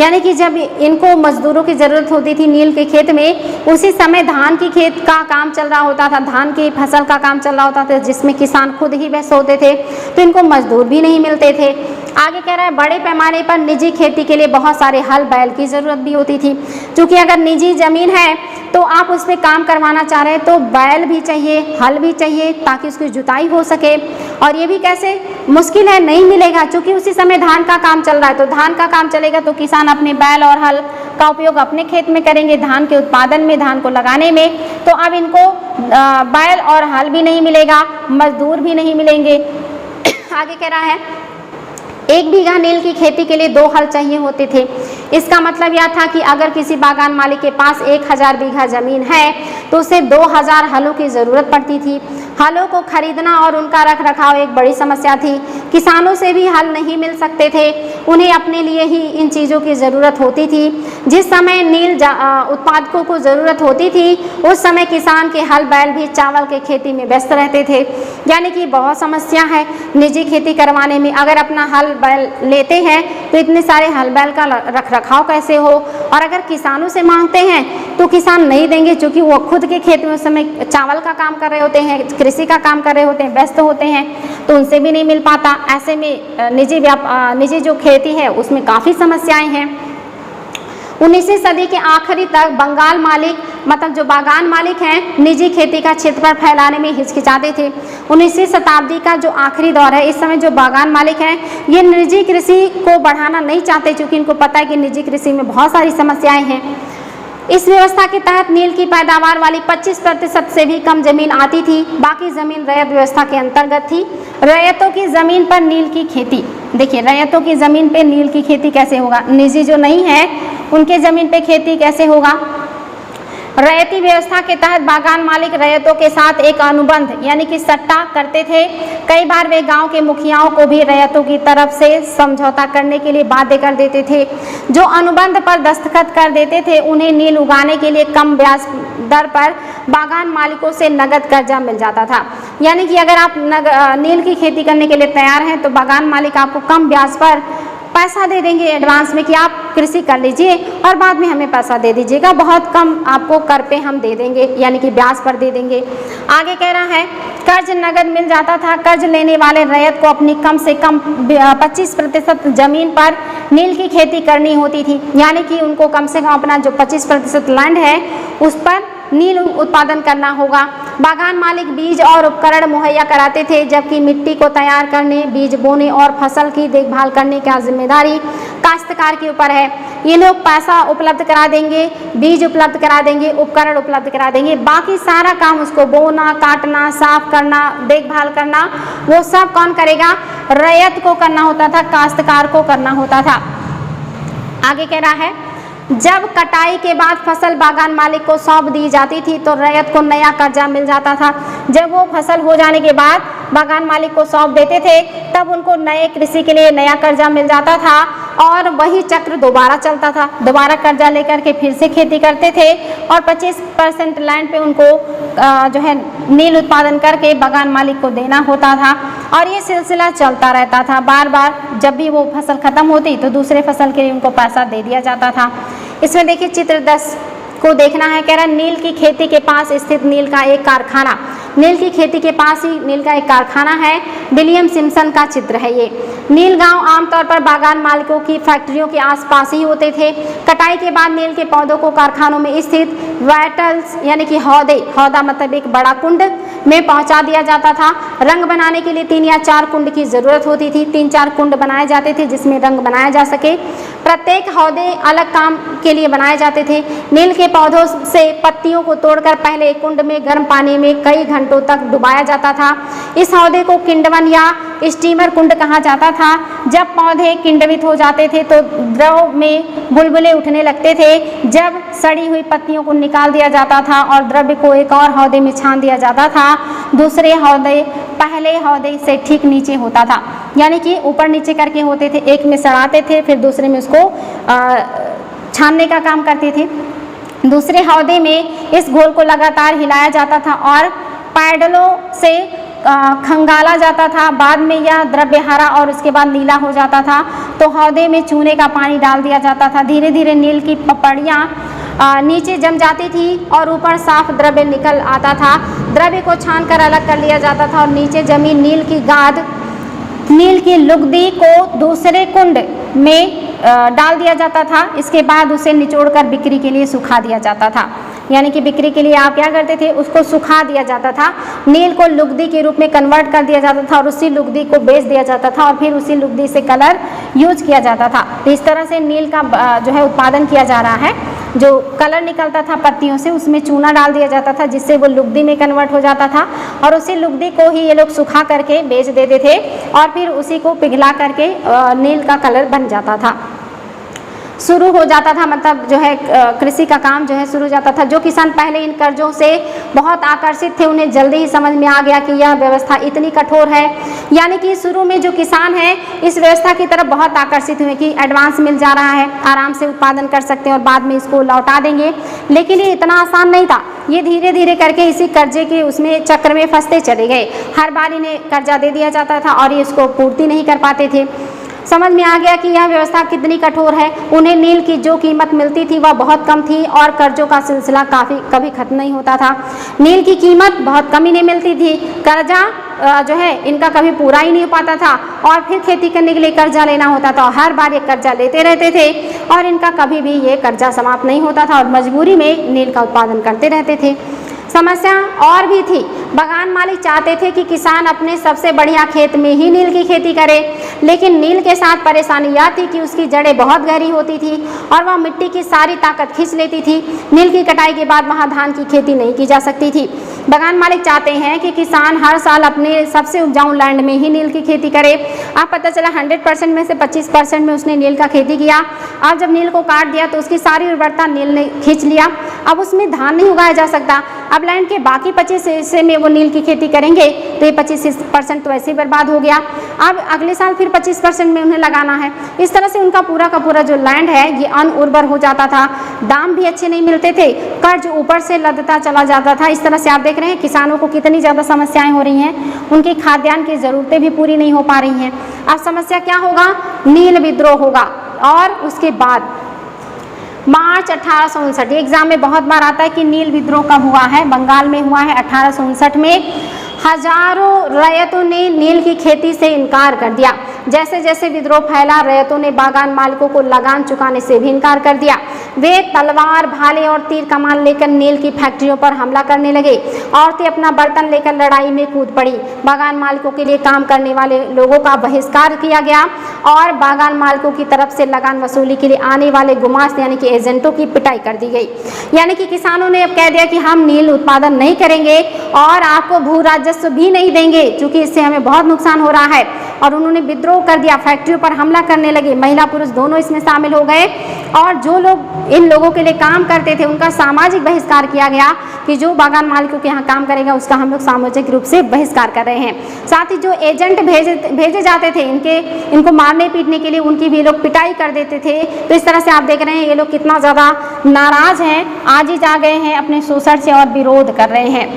यानी कि जब इनको मजदूरों की ज़रूरत होती थी नील के खेत में, उसी समय धान की खेत का काम चल रहा होता था, धान की फसल का काम चल रहा होता था, जिसमें किसान खुद ही व्यस्त होते थे, तो इनको मजदूर भी नहीं मिलते थे। आगे कह रहा है बड़े पैमाने पर निजी खेती के लिए बहुत सारे हल बैल की ज़रूरत भी होती थी, क्योंकि अगर निजी ज़मीन है तो आप उस पर काम करवाना चाह रहे हैं तो बैल भी चाहिए, हल भी चाहिए, ताकि उसकी जुताई हो सके। और ये भी कैसे? मुश्किल है, नहीं मिलेगा, क्योंकि उसी समय धान का काम चल रहा है। तो धान का काम चलेगा तो किसान अपने बैल और हल का उपयोग अपने खेत में करेंगे, धान के उत्पादन में, धान को लगाने में। तो अब इनको बैल और हल भी नहीं मिलेगा, मजदूर भी नहीं मिलेंगे। आगे कह रहा है 1 बीघा नील की खेती के लिए 2 हल चाहिए होते थे। इसका मतलब यह था कि अगर किसी बागान मालिक के पास 1000 बीघा जमीन है तो उसे 2000 हलों की ज़रूरत पड़ती थी। हलों को खरीदना और उनका रख रखाव एक बड़ी समस्या थी। किसानों से भी हल नहीं मिल सकते थे, उन्हें अपने लिए ही इन चीज़ों की ज़रूरत होती थी। जिस समय नील उत्पादकों को ज़रूरत होती थी उस समय किसान के हल बैल भी चावल के खेती में व्यस्त रहते थे। यानी कि बहुत समस्या है निजी खेती करवाने में। अगर अपना हल बैल लेते हैं तो इतने सारे हल बैल का रख रखाव कैसे हो, और अगर किसानों से मांगते हैं तो किसान नहीं देंगे, क्योंकि वो खुद के खेत में उस समय चावल का काम कर रहे होते हैं, कृषि का काम कर रहे होते हैं, व्यस्त होते हैं, तो उनसे भी नहीं मिल पाता। ऐसे में निजी जो खेती है उसमें काफ़ी समस्याएं हैं। 19वीं सदी के आखिरी तक बंगाल मालिक, मतलब जो बागान मालिक हैं, निजी खेती का क्षेत्रफल फैलाने में हिचकिचाते थे। 19वीं शताब्दी का जो आखिरी दौर है, इस समय जो बागान मालिक हैं ये निजी कृषि को बढ़ाना नहीं चाहते, क्योंकि इनको पता है कि निजी कृषि में बहुत सारी समस्याएं हैं। इस व्यवस्था के तहत नील की पैदावार वाली 25% से भी कम जमीन आती थी, बाकी जमीन रैयत व्यवस्था के अंतर्गत थी। रैयतों की जमीन पर नील की खेती, देखिए रैयतों की जमीन पे नील की खेती कैसे होगा, निजी जो नहीं है उनके जमीन पे खेती कैसे होगा। रैयती व्यवस्था के तहत बागान मालिक रैयतों के साथ एक अनुबंध यानी कि सट्टा करते थे। कई बार वे गांव के मुखियाओं को भी रैयतों की तरफ से समझौता करने के लिए बाध्य कर देते थे। जो अनुबंध पर दस्तखत कर देते थे उन्हें नील उगाने के लिए कम ब्याज दर पर बागान मालिकों से नगद कर्जा मिल जाता था। यानी कि अगर आप नील की खेती करने के लिए तैयार हैं तो बागान मालिक आपको कम ब्याज पर पैसा दे देंगे एडवांस में कि आप कृषि कर लीजिए और बाद में हमें पैसा दे दीजिएगा, बहुत कम आपको कर पे हम दे देंगे, यानी कि ब्याज पर दे देंगे। आगे कह रहा है कर्ज नगद मिल जाता था। कर्ज लेने वाले रैयत को अपनी कम से कम 25% जमीन पर नील की खेती करनी होती थी, यानी कि उनको कम से कम अपना जो 25% लैंड है उस पर नील उत्पादन करना होगा। बागान मालिक बीज और उपकरण मुहैया कराते थे, जबकि मिट्टी को तैयार करने, बीज बोने और फसल की देखभाल करने का जिम्मेदारी काश्तकार के ऊपर है। ये लोग पैसा उपलब्ध करा देंगे, बीज उपलब्ध करा देंगे, उपकरण उपलब्ध करा देंगे, बाकी सारा काम उसको बोना, काटना, साफ करना, देखभाल करना वो सब कौन करेगा, रैयत को करना होता था, काश्तकार को करना होता था। आगे कह रहा है जब कटाई के बाद फसल बागान मालिक को सौंप दी जाती थी तो रैयत को नया कर्जा मिल जाता था। जब वो फसल हो जाने के बाद बागान मालिक को सौंप देते थे तब उनको नए कृषि के लिए नया कर्जा मिल जाता था और वही चक्र दोबारा चलता था। दोबारा कर्जा लेकर के फिर से खेती करते थे और 25% लैंड पे उनको जो है नील उत्पादन करके बागान मालिक को देना होता था और ये सिलसिला चलता रहता था। बार बार जब भी वो फसल खत्म होती तो दूसरे फसल के लिए उनको पैसा दे दिया जाता था। इसमें देखिए चित्र 10 को देखना है, कह रहा है नील की खेती के पास स्थित नील का एक कारखाना। नील की खेती के पास ही नील का एक कारखाना है, विलियम सिम्पसन का चित्र है ये। नील गांव आमतौर पर बागान मालिकों की फैक्ट्रियों के आसपास ही होते थे। कटाई के बाद नील के पौधों को कारखानों में स्थित वैटल्स यानी कि हौदा मतलब एक बड़ा कुंड में पहुंचा दिया जाता था। रंग बनाने के लिए 3 या 4 कुंड की जरूरत होती थी। 3-4 कुंड बनाए जाते थे जिसमें रंग बनाया जा सके। प्रत्येक हौदे अलग काम के लिए बनाए जाते थे। नील के पौधों से पत्तियों को तोड़कर पहले कुंड में गर्म पानी में कई घंटों तक डुबाया जाता था। इस हौदे को किंडवन या स्टीमर कुंड कहा जाता था। जब पौधे किंडवित हो जाते थे तो द्रव में बुलबुले उठने लगते थे। जब सड़ी हुई पत्तियों को निकाल दिया जाता था और द्रव्य को एक और हौदे में छान दिया जाता था। दूसरे हौदे पहले हौदे से ठीक नीचे होता था, यानी कि ऊपर नीचे करके होते थे। एक में सड़ाते थे फिर दूसरे में उसको छानने का काम करते थे। दूसरे हौदे में इस घोल को लगातार हिलाया जाता था और पैडलों से खंगाला जाता था। बाद में यह द्रव्य हरा और उसके बाद नीला हो जाता था तो हौदे में चूने का पानी डाल दिया जाता था। धीरे धीरे नील की पपड़ियाँ नीचे जम जाती थी और ऊपर साफ द्रव्य निकल आता था। द्रव्य को छान कर अलग कर लिया जाता था और नीचे जमी नील की गाद, नील की लुगदी को दूसरे कुंड में डाल दिया जाता था। इसके बाद उसे निचोड़कर बिक्री के लिए सुखा दिया जाता था, यानी कि बिक्री के लिए आप क्या करते थे, उसको सुखा दिया जाता था। नील को लुगदी के रूप में कन्वर्ट कर दिया जाता था और उसी लुगदी को बेच दिया जाता था और फिर उसी लुगदी से कलर यूज किया जाता था। तो इस तरह से नील का जो है उत्पादन किया जा रहा है। जो कलर निकलता था पत्तियों से उसमें चूना डाल दिया जाता था जिससे वो लुगदी में कन्वर्ट हो जाता था और उसी लुगदी को ही ये लोग सुखा करके बेच देते थे और फिर उसी को पिघला करके नील का कलर बन जाता था, शुरू हो जाता था। मतलब जो है कृषि का काम जो है शुरू हो जाता था। जो किसान पहले इन कर्जों से बहुत आकर्षित थे उन्हें जल्दी ही समझ में आ गया कि यह व्यवस्था इतनी कठोर है, यानी कि शुरू में जो किसान है इस व्यवस्था की तरफ बहुत आकर्षित हुए कि एडवांस मिल जा रहा है, आराम से उत्पादन कर सकते हैं और बाद में इसको लौटा देंगे। लेकिन ये इतना आसान नहीं था। ये धीरे धीरे करके इसी कर्जे के उसमें चक्र में फंसते चले गए। हर बार इन्हें कर्जा दे दिया जाता था और ये इसको पूर्ति नहीं कर पाते थे। समझ में आ गया कि यह व्यवस्था कितनी कठोर है। उन्हें नील की जो कीमत मिलती थी वह बहुत कम थी और कर्जों का सिलसिला कभी खत्म नहीं होता था। नील की कीमत बहुत कम ही नहीं मिलती थी, कर्जा जो है इनका कभी पूरा ही नहीं हो पाता था और फिर खेती करने के लिए कर्जा लेना होता था और हर बार ये कर्जा लेते रहते थे और इनका कभी भी ये कर्जा समाप्त नहीं होता था और मजबूरी में नील का उत्पादन करते रहते थे। समस्या और भी थी। बागान मालिक चाहते थे कि किसान अपने सबसे बढ़िया खेत में ही नील की खेती करे, लेकिन नील के साथ परेशानी यह थी कि उसकी जड़ें बहुत गहरी होती थी और वह मिट्टी की सारी ताकत खींच लेती थी। नील की कटाई के बाद वहाँ धान की खेती नहीं की जा सकती थी। बागान मालिक चाहते हैं कि किसान हर साल अपने सबसे उपजाऊ लैंड में ही नील की खेती करे। अब पता चला 100% में से 25% में उसने नील का खेती किया। अब जब नील को काट दिया तो उसकी सारी उर्वरता नील ने खींच लिया। अब उसमें धान नहीं उगाया जा सकता। अब लैंड के बाकी 25 हिस्से में वो नील की खेती करेंगे तो ये 25% तो ऐसे ही बर्बाद हो गया। अब अगले साल फिर 25% में उन्हें लगाना है। इस तरह से उनका पूरा का पूरा जो लैंड है ये अनउर्वर हो जाता था। दाम भी अच्छे नहीं मिलते थे, कर्ज ऊपर से लदता चला जाता था। इस तरह से आप देख रहे हैं किसानों को कितनी ज़्यादा समस्याएं हो रही हैं, उनकी खाद्यान्न की ज़रूरतें भी पूरी नहीं हो पा रही हैं। अब समस्या क्या होगा? नील विद्रोह होगा। और उसके बाद मार्च 1859, एग्जाम में बहुत बार आता है कि नील विद्रोह कब हुआ है। बंगाल में हुआ है 1859 में। हजारों रैयतों ने नील की खेती से इनकार कर दिया। जैसे जैसे विद्रोह फैला, रैयतों ने बागान मालिकों को लगान चुकाने से भी इनकार कर दिया। वे तलवार, भाले और तीर कमान लेकर नील की फैक्ट्रियों पर हमला करने लगे। औरतें अपना बर्तन लेकर लड़ाई में कूद पड़ी। बागान मालिकों के लिए काम करने वाले लोगों का बहिष्कार किया गया और बागान मालिकों की तरफ से लगान वसूली के लिए आने वाले गुमास्त यानी कि एजेंटों की पिटाई कर दी गई। यानी कि किसानों ने अब कह दिया कि हम नील उत्पादन नहीं करेंगे और आपको भू राजस्व भी नहीं देंगे, क्योंकि इससे हमें बहुत नुकसान हो रहा है। और उन्होंने विद्रोह कर दिया, फैक्ट्रियों पर हमला करने लगे। महिला पुरुष दोनों इसमें शामिल हो गए और जो लोग इन लोगों के लिए काम करते थे उनका सामाजिक बहिष्कार किया गया कि जो बागान मालिकों के यहाँ काम करेगा उसका हम लोग सामाजिक रूप से बहिष्कार कर रहे हैं। साथ ही जो एजेंट भेजे जाते थे इनको मारने पीटने के लिए, उनकी भी लोग पिटाई कर देते थे। तो इस तरह से आप देख रहे हैं ये लोग कितना ज़्यादा नाराज हैं, आजिज आ गए हैं अपने शोषण से और विरोध कर रहे हैं।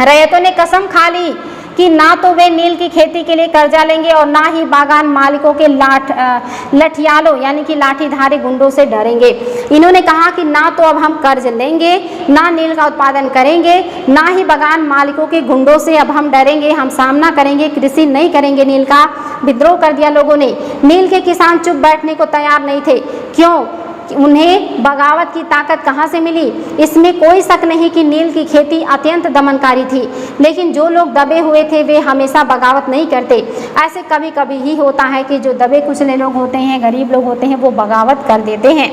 रैयतों ने कसम खा ली कि ना तो वे नील की खेती के लिए कर्जा लेंगे और ना ही बागान मालिकों के लठियालों यानी कि लाठीधारी गुंडों से डरेंगे। इन्होंने कहा कि ना तो अब हम कर्ज लेंगे, ना नील का उत्पादन करेंगे, ना ही बागान मालिकों के गुंडों से अब हम डरेंगे। हम सामना करेंगे, कृषि नहीं करेंगे। नील का विद्रोह कर दिया लोगों ने। नील के किसान चुप बैठने को तैयार नहीं थे। क्यों? उन्हें बगावत की ताकत कहाँ से मिली? इसमें कोई शक नहीं कि नील की खेती अत्यंत दमनकारी थी, लेकिन जो लोग दबे हुए थे वे हमेशा बगावत नहीं करते। ऐसे कभी कभी ही होता है कि जो दबे कुचले लोग होते हैं, गरीब लोग होते हैं, वो बगावत कर देते हैं।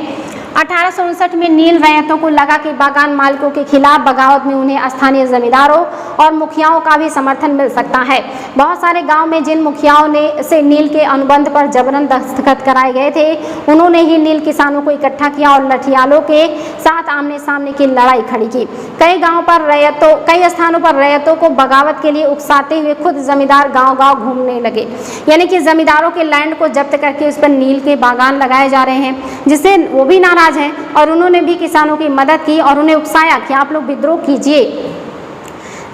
1859 में नील रैयतों को लगा कि बागान मालिकों के खिलाफ बगावत में उन्हें स्थानीय जमींदारों और मुखियाओं का भी समर्थन मिल सकता है। बहुत सारे गांव में जिन मुखियाओं ने से नील के अनुबंध पर जबरन दस्तखत कराए गए थे, उन्होंने ही नील किसानों को इकट्ठा किया और लठियालों के साथ आमने सामने की लड़ाई खड़ी की। कई स्थानों पर रैयतों को बगावत के लिए उकसाते हुए खुद जमींदार गाँव-गाँव घूमने लगे। यानी कि जमींदारों के लैंड को जब्त करके उस पर नील के बागान लगाए जा रहे हैं, जिससे वो भी नाराज हैं और उन्होंने भी किसानों की मदद की और उन्हें उकसाया कि आप लोग विद्रोह कीजिए।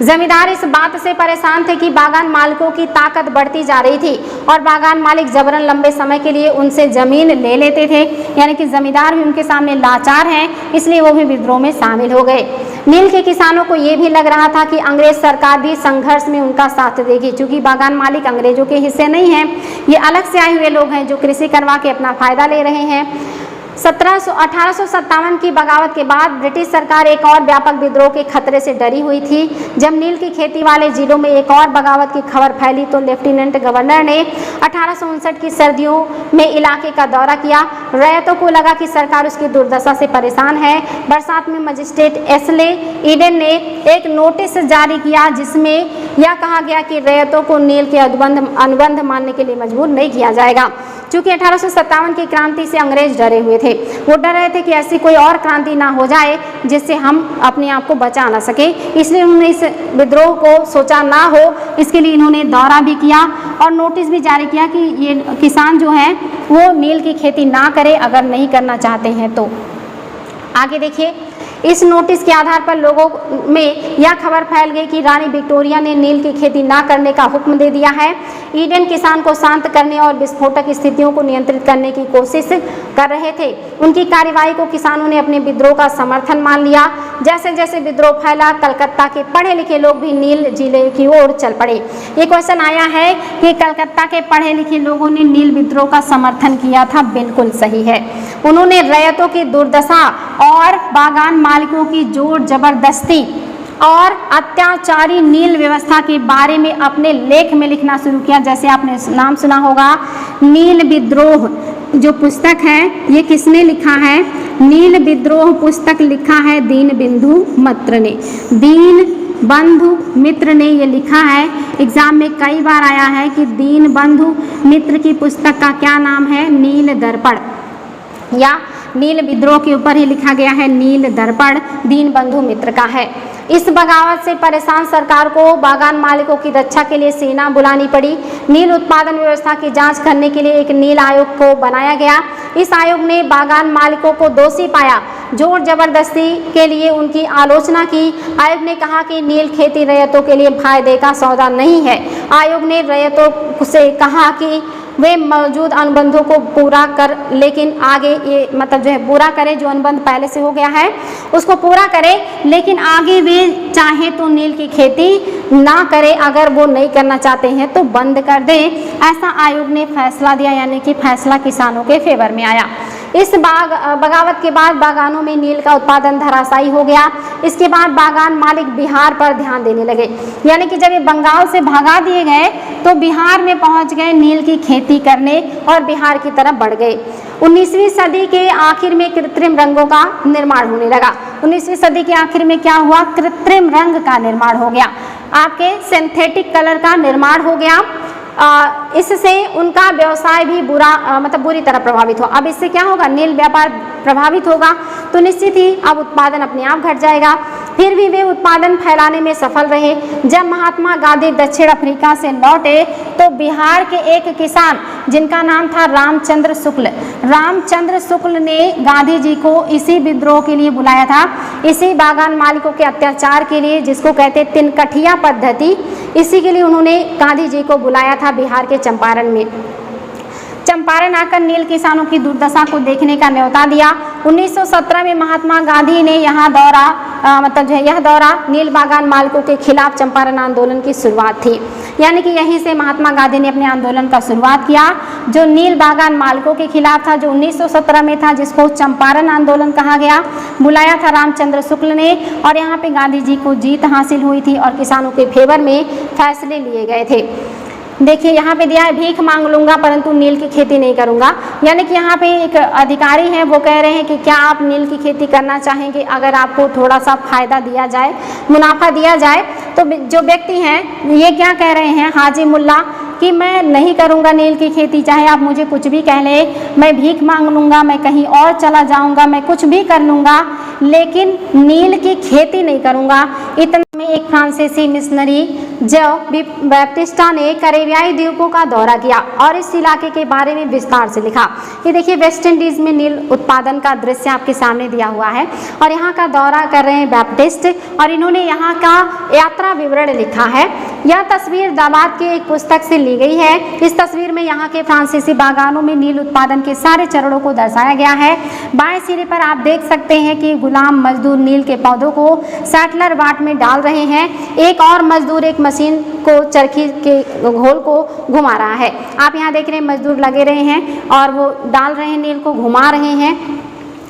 जमींदार इस बात से परेशान थे कि बागान मालिकों की ताकत बढ़ती जा रही थी और बागान मालिक जबरन लंबे समय के लिए उनसे जमीन ले लेते थे। यानी कि जमींदार भी उनके सामने लाचार हैं, इसलिए वो भी विद्रोह में शामिल हो गए। नील के किसानों को ये भी लग रहा था कि अंग्रेज सरकार भी संघर्ष में उनका साथ देगी, क्योंकि बागान मालिक अंग्रेजों के हिस्से नहीं हैं, ये अलग से आए हुए लोग हैं जो कृषि करवा के अपना फायदा ले रहे हैं। 1857 की बगावत के बाद ब्रिटिश सरकार एक और व्यापक विद्रोह के खतरे से डरी हुई थी। जब नील की खेती वाले जिलों में एक और बगावत की खबर फैली तो लेफ्टिनेंट गवर्नर ने 1859 की सर्दियों में इलाके का दौरा किया। रैयतों को लगा कि सरकार उसकी दुर्दशा से परेशान है। बरसात में मजिस्ट्रेट एस्ले ईडन ने एक नोटिस जारी किया जिसमें यह कहा गया कि रैयतों को नील के अनुबंध मानने के लिए मजबूर नहीं किया जाएगा। चूँकि 1857 की क्रांति से अंग्रेज डरे हुए थे, वो डर रहे थे कि ऐसी कोई और क्रांति ना हो जाए जिससे हम अपने आप को बचा ना सके, इसलिए उन्होंने इस विद्रोह को सोचा ना हो, इसके लिए इन्होंने दौरा भी किया और नोटिस भी जारी किया कि ये किसान जो हैं वो नील की खेती ना करें अगर नहीं करना चाहते हैं तो। आगे देखिए, इस नोटिस के आधार पर लोगों में यह खबर फैल गई कि रानी विक्टोरिया ने नील की खेती न करने का हुक्म दे दिया है। ईडन किसान को शांत करने और विस्फोटक स्थितियों को नियंत्रित करने की कोशिश कर रहे थे। उनकी कार्रवाई को किसानों ने अपने विद्रोह का समर्थन मान लिया। जैसे जैसे विद्रोह फैला, कलकत्ता के पढ़े लिखे लोग भी नील जिले की ओर चल पड़े। ये क्वेश्चन आया है कि कलकत्ता के पढ़े लिखे लोगों ने नील विद्रोह का समर्थन किया था। बिल्कुल सही है। उन्होंने रैयतों की दुर्दशा और बागान मालिकों की जोर जबरदस्ती और अत्याचारी नील व्यवस्था के बारे में अपने लेख में लिखना शुरू किया। जैसे आपने नाम सुना होगा, नील विद्रोह जो पुस्तक है ये किसने लिखा है? नील विद्रोह पुस्तक लिखा है दीनबंधु मित्र ने। दीनबंधु मित्र ने ये लिखा है। एग्जाम में कई बार आया है कि दीनबंधु मित्र की पुस्तक का क्या नाम है? नील दर्पण, या नील विद्रोह के ऊपर ही लिखा गया है नील दर्पण, दीनबंधु मित्र का है। इस बगावत से परेशान सरकार को बागान मालिकों की रक्षा के लिए सेना बुलानी पड़ी। नील उत्पादन व्यवस्था की जांच करने के लिए एक नील आयोग को बनाया गया। इस आयोग ने बागान मालिकों को दोषी पाया, जोर जबरदस्ती के लिए उनकी आलोचना की। आयोग ने कहा कि नील खेती रैयतों के लिए फायदे का सौदा नहीं है। आयोग ने रैयतों से कहा कि वे मौजूद अनुबंधों को पूरा कर, लेकिन आगे ये मतलब जो है पूरा करें, जो अनुबंध पहले से हो गया है उसको पूरा करें, लेकिन आगे वे चाहे तो नील की खेती ना करें, अगर वो नहीं करना चाहते हैं तो बंद कर दें। ऐसा आयोग ने फैसला दिया, यानी कि फैसला किसानों के फेवर में आया। इस बगावत के बाद बागानों में नील का उत्पादन धराशायी हो गया। इसके बाद बागान मालिक बिहार पर ध्यान देने लगे, यानी कि जब ये बंगाल से भगा दिए गए तो बिहार में पहुंच गए नील की खेती करने और बिहार की तरफ बढ़ गए। 19वीं सदी के आखिर में कृत्रिम रंगों का निर्माण होने लगा। 19वीं सदी के आखिर में क्या हुआ? कृत्रिम रंग का निर्माण हो गया, आपके सिंथेटिक कलर का निर्माण हो गया। इससे उनका व्यवसाय भी बुरी तरह प्रभावित हो। अब इससे क्या होगा? नील व्यापार प्रभावित होगा तो निश्चित ही अब उत्पादन अपने आप घट जाएगा। फिर भी वे उत्पादन फैलाने में सफल रहे। जब महात्मा गांधी दक्षिण अफ्रीका से लौटे तो बिहार के एक किसान जिनका नाम था रामचंद्र शुक्ल ने गांधी जी को इसी विद्रोह के लिए बुलाया था, इसी बागान मालिकों के अत्याचार के लिए, जिसको कहते तिनकठिया पद्धति, इसी के लिए उन्होंने गांधी जी को बुलाया था बिहार के चंपारण में। चंपारण आकर नील किसानों की दुर्दशा को देखने का न्योता दिया। 1917 में महात्मा गांधी ने यह दौरा नील बागान मालिकों के खिलाफ चंपारण आंदोलन की शुरुआत थी, यानी कि यहीं से महात्मा गांधी ने अपने आंदोलन का शुरुआत किया, जो नील बागान मालिकों के खिलाफ था, जो 1917 में था, जिसको चंपारण आंदोलन कहा गया। बुलाया था रामचंद्र शुक्ल ने और यहाँ पे गांधी जी को जीत हासिल हुई थी और किसानों के फेवर में फैसले लिए गए थे। देखिए यहाँ पे दिया है, भीख मांग लूंगा परंतु नील की खेती नहीं करूंगा। यानी कि यहाँ पे एक अधिकारी हैं, वो कह रहे हैं कि क्या आप नील की खेती करना चाहेंगे? अगर आपको थोड़ा सा फायदा दिया जाए, मुनाफा दिया जाए। तो जो व्यक्ति हैं ये क्या कह रहे हैं, हाजी मुल्ला, कि मैं नहीं करूंगा नील की खेती, चाहे आप मुझे कुछ भी कह लें, मैं भीख मांग लूंगा, मैं कहीं और चला जाऊंगा, मैं कुछ भी कर लूंगा, लेकिन नील की खेती नहीं करूंगा। इतना में एक फ्रांसीसी मिशनरी जो बैप्टिस्टा ने कैरेबियाई द्वीपों का दौरा किया और इस इलाके के बारे में विस्तार से लिखा। ये देखिए वेस्ट इंडीज में नील उत्पादन का दृश्य आपके सामने दिया हुआ है और यहाँ का दौरा कर रहे हैं बैप्टिस्ट, और इन्होंने यहाँ का यात्रा विवरण लिखा है। यह तस्वीर दामाद की एक पुस्तक से ली गई है। इस तस्वीर में यहाँ के फ्रांसीसी बागानों में नील उत्पादन के सारे चरणों को दर्शाया गया है। बाएं सिरे पर आप देख सकते हैं कि गुलाम मजदूर नील के पौधों को सैटलर वाट में डाल रहे हैं। एक और मजदूर एक मशीन को चरखी के घोल को घुमा रहा है। आप यहाँ देख रहे हैं मजदूर लगे रहे हैं और वो डाल रहे हैं, नील को घुमा रहे हैं।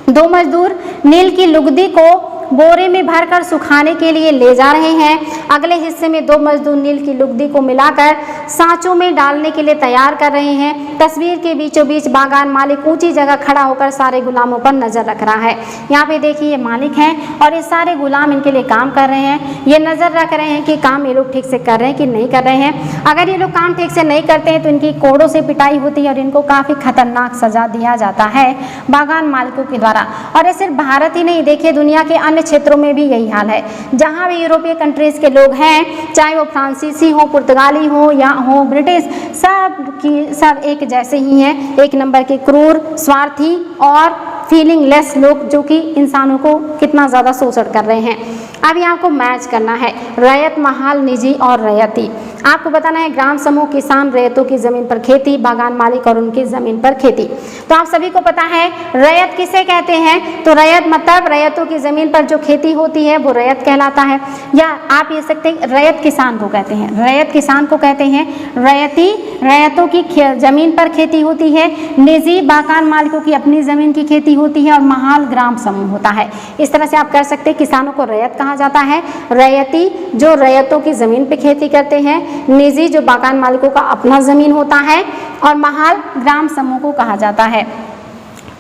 दो मजदूर नील की लुगदी को बोरे में भरकर सुखाने के लिए ले जा रहे हैं। अगले हिस्से में दो मजदूर नील की लुगदी को मिलाकर सांचों में डालने के लिए तैयार कर रहे हैं। तस्वीर के बीचों बीच बागान मालिक ऊंची जगह खड़ा होकर सारे गुलामों पर नजर रख रहा है। यहाँ पे देखिए ये मालिक हैं और ये सारे गुलाम इनके लिए काम कर रहे हैं। ये नजर रख रहे हैं कि काम ये लोग ठीक से कर रहे हैं कि नहीं कर रहे हैं। अगर ये लोग काम ठीक से नहीं करते हैं तो इनकी कोड़ों से पिटाई होती है और इनको काफी खतरनाक सजा दिया जाता है बागान मालिकों के द्वारा। और ये सिर्फ भारत ही नहीं, देखिए दुनिया के अन्य क्षेत्रों में भी यही हाल है। जहां भी यूरोपीय कंट्रीज के लोग हैं, चाहे वो फ्रांसीसी हो, पुर्तगाली हो या हो ब्रिटिश, सब एक जैसे ही हैं। एक नंबर के क्रूर, स्वार्थी और फीलिंगलेस लोग जो कि इंसानों को कितना ज़्यादा शोषण कर रहे हैं। अभी आपको मैच करना है रैयत, महाल, निजी और रैयती। आपको बताना है ग्राम समूह, किसान, रैयतों की ज़मीन पर खेती, बागान मालिक और उनकी ज़मीन पर खेती। तो आप सभी को पता है रैयत किसे कहते हैं, तो रैयत मतलब रैयतों की ज़मीन पर जो खेती होती है वो रैयत कहलाता है, या आप ये सकते हैं रैयत किसान को कहते हैं, रैयत किसान को कहते हैं। रैयती रैयतों की ज़मीन पर खेती होती है, निजी बागान मालिकों की अपनी ज़मीन की खेती होती है, और महाल ग्राम समूह होता है। इस तरह से आप कर सकते हैं किसानों को रैयत कहा जाता है, रैयती जो रैयतों की ज़मीन पे खेती करते हैं, निजी जो बागान मालिकों का अपना ज़मीन होता है, और महाल ग्राम समूह को कहा जाता है।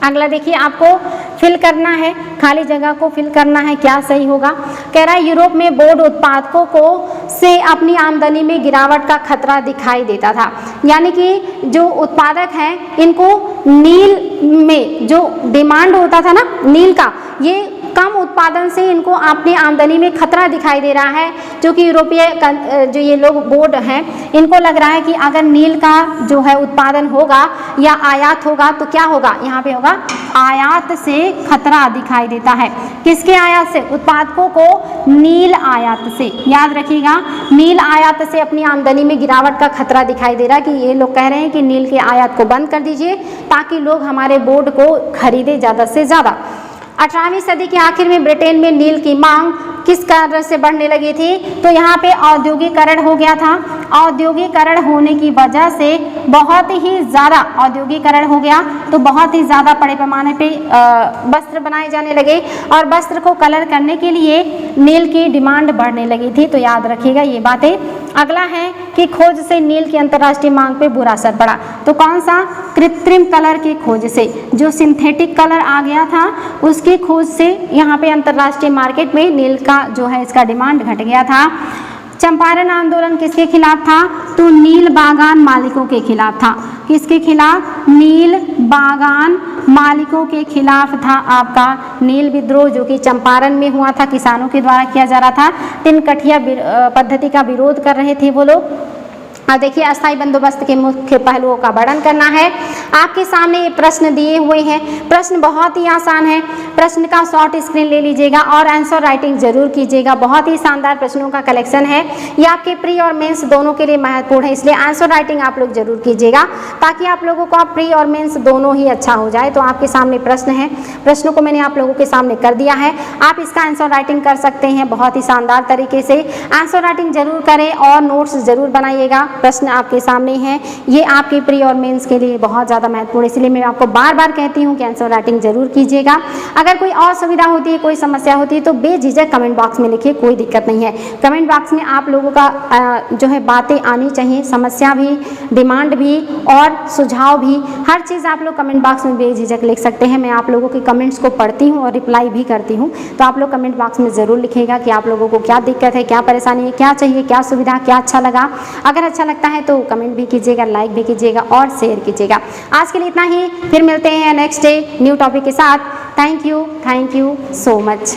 अगला देखिए, आपको फिल करना है, खाली जगह को फिल करना है, क्या सही होगा। कह रहा है यूरोप में बोर्ड उत्पादकों को से अपनी आमदनी में गिरावट का खतरा दिखाई देता था, यानी कि जो उत्पादक हैं इनको नील में जो डिमांड होता था ना नील का, ये कम उत्पादन से इनको अपनी आमदनी में खतरा दिखाई दे रहा है। जो कि यूरोपीय जो ये लोग बोर्ड हैं इनको लग रहा है कि अगर नील का जो है उत्पादन होगा या आयात होगा तो क्या होगा, यहाँ पे होगा आयात से खतरा दिखाई देता है। किसके आयात से, उत्पादकों को नील आयात से, याद रखिएगा नील आयात से अपनी आमदनी में गिरावट का खतरा दिखाई दे रहा है, कि ये लोग कह रहे हैं कि नील के आयात को बंद कर दीजिए ताकि लोग हमारे बोर्ड को खरीदे ज़्यादा से ज़्यादा। 18वीं सदी के आखिर में ब्रिटेन में नील की मांग किस कारण से बढ़ने लगी थी, तो यहाँ पे औद्योगिकरण हो गया था। औद्योगिकरण होने की वजह से बहुत ही ज़्यादा औद्योगिकरण हो गया, तो बहुत ही ज़्यादा बड़े पैमाने पे वस्त्र बनाए जाने लगे, और वस्त्र को कलर करने के लिए नील की डिमांड बढ़ने लगी थी। तो याद रखिएगा ये बातें। अगला है कि खोज से नील की अंतर्राष्ट्रीय मांग पे बुरा असर पड़ा, तो कौन सा, कृत्रिम कलर की खोज से, जो सिंथेटिक कलर आ गया था उसकी खोज से यहाँ पे अंतर्राष्ट्रीय मार्केट में नील का जो है इसका डिमांड घट गया था। चंपारण आंदोलन किसके खिलाफ था, तो नील बागान मालिकों के खिलाफ था। किसके खिलाफ, नील बागान मालिकों के खिलाफ था आपका नील विद्रोह, जो कि चंपारण में हुआ था, किसानों के द्वारा किया जा रहा था। तिनकठिया पद्धति का विरोध कर रहे थे वो लोग। अब देखिए, अस्थायी बंदोबस्त के मुख्य पहलुओं का वर्णन करना है। आपके सामने ये प्रश्न दिए हुए हैं, प्रश्न बहुत ही आसान है। प्रश्न का शॉर्ट स्क्रीन ले लीजिएगा और आंसर राइटिंग जरूर कीजिएगा। बहुत ही शानदार प्रश्नों का कलेक्शन है, ये आपके प्री और मेंस दोनों के लिए महत्वपूर्ण है, इसलिए आंसर राइटिंग आप लोग जरूर कीजिएगा ताकि आप लोगों को प्री और मेंस दोनों ही अच्छा हो जाए। तो आपके सामने प्रश्न है, प्रश्नों को मैंने आप लोगों के सामने कर दिया है, आप इसका आंसर राइटिंग कर सकते हैं बहुत ही शानदार तरीके से। आंसर राइटिंग जरूर करें और नोट्स जरूर बनाइएगा। प्रश्न आपके सामने हैं, ये आपके प्री और मेंस के लिए बहुत ज़्यादा महत्वपूर्ण है, इसलिए मैं आपको बार बार कहती हूँ कि आंसर राइटिंग जरूर कीजिएगा। अगर कोई और सुविधा होती है, कोई समस्या होती है तो बेझिझक कमेंट बॉक्स में लिखिए, कोई दिक्कत नहीं है। कमेंट बॉक्स में आप लोगों का जो है बातें आनी चाहिए, समस्या भी, डिमांड भी और सुझाव भी, हर चीज़ आप लोग कमेंट बॉक्स में बेझिझक लिख सकते हैं। मैं आप लोगों के कमेंट्स को पढ़ती हूँ और रिप्लाई भी करती हूँ, तो आप लोग कमेंट बॉक्स में ज़रूर लिखिएगा कि आप लोगों को क्या दिक्कत है, क्या परेशानी है, क्या चाहिए, क्या सुविधा, क्या अच्छा लगा। अगर अच्छा लगता है तो कमेंट भी कीजिएगा, लाइक भी कीजिएगा और शेयर कीजिएगा। आज के लिए इतना ही, फिर मिलते हैं नेक्स्ट डे न्यू टॉपिक के साथ। Thank you so much.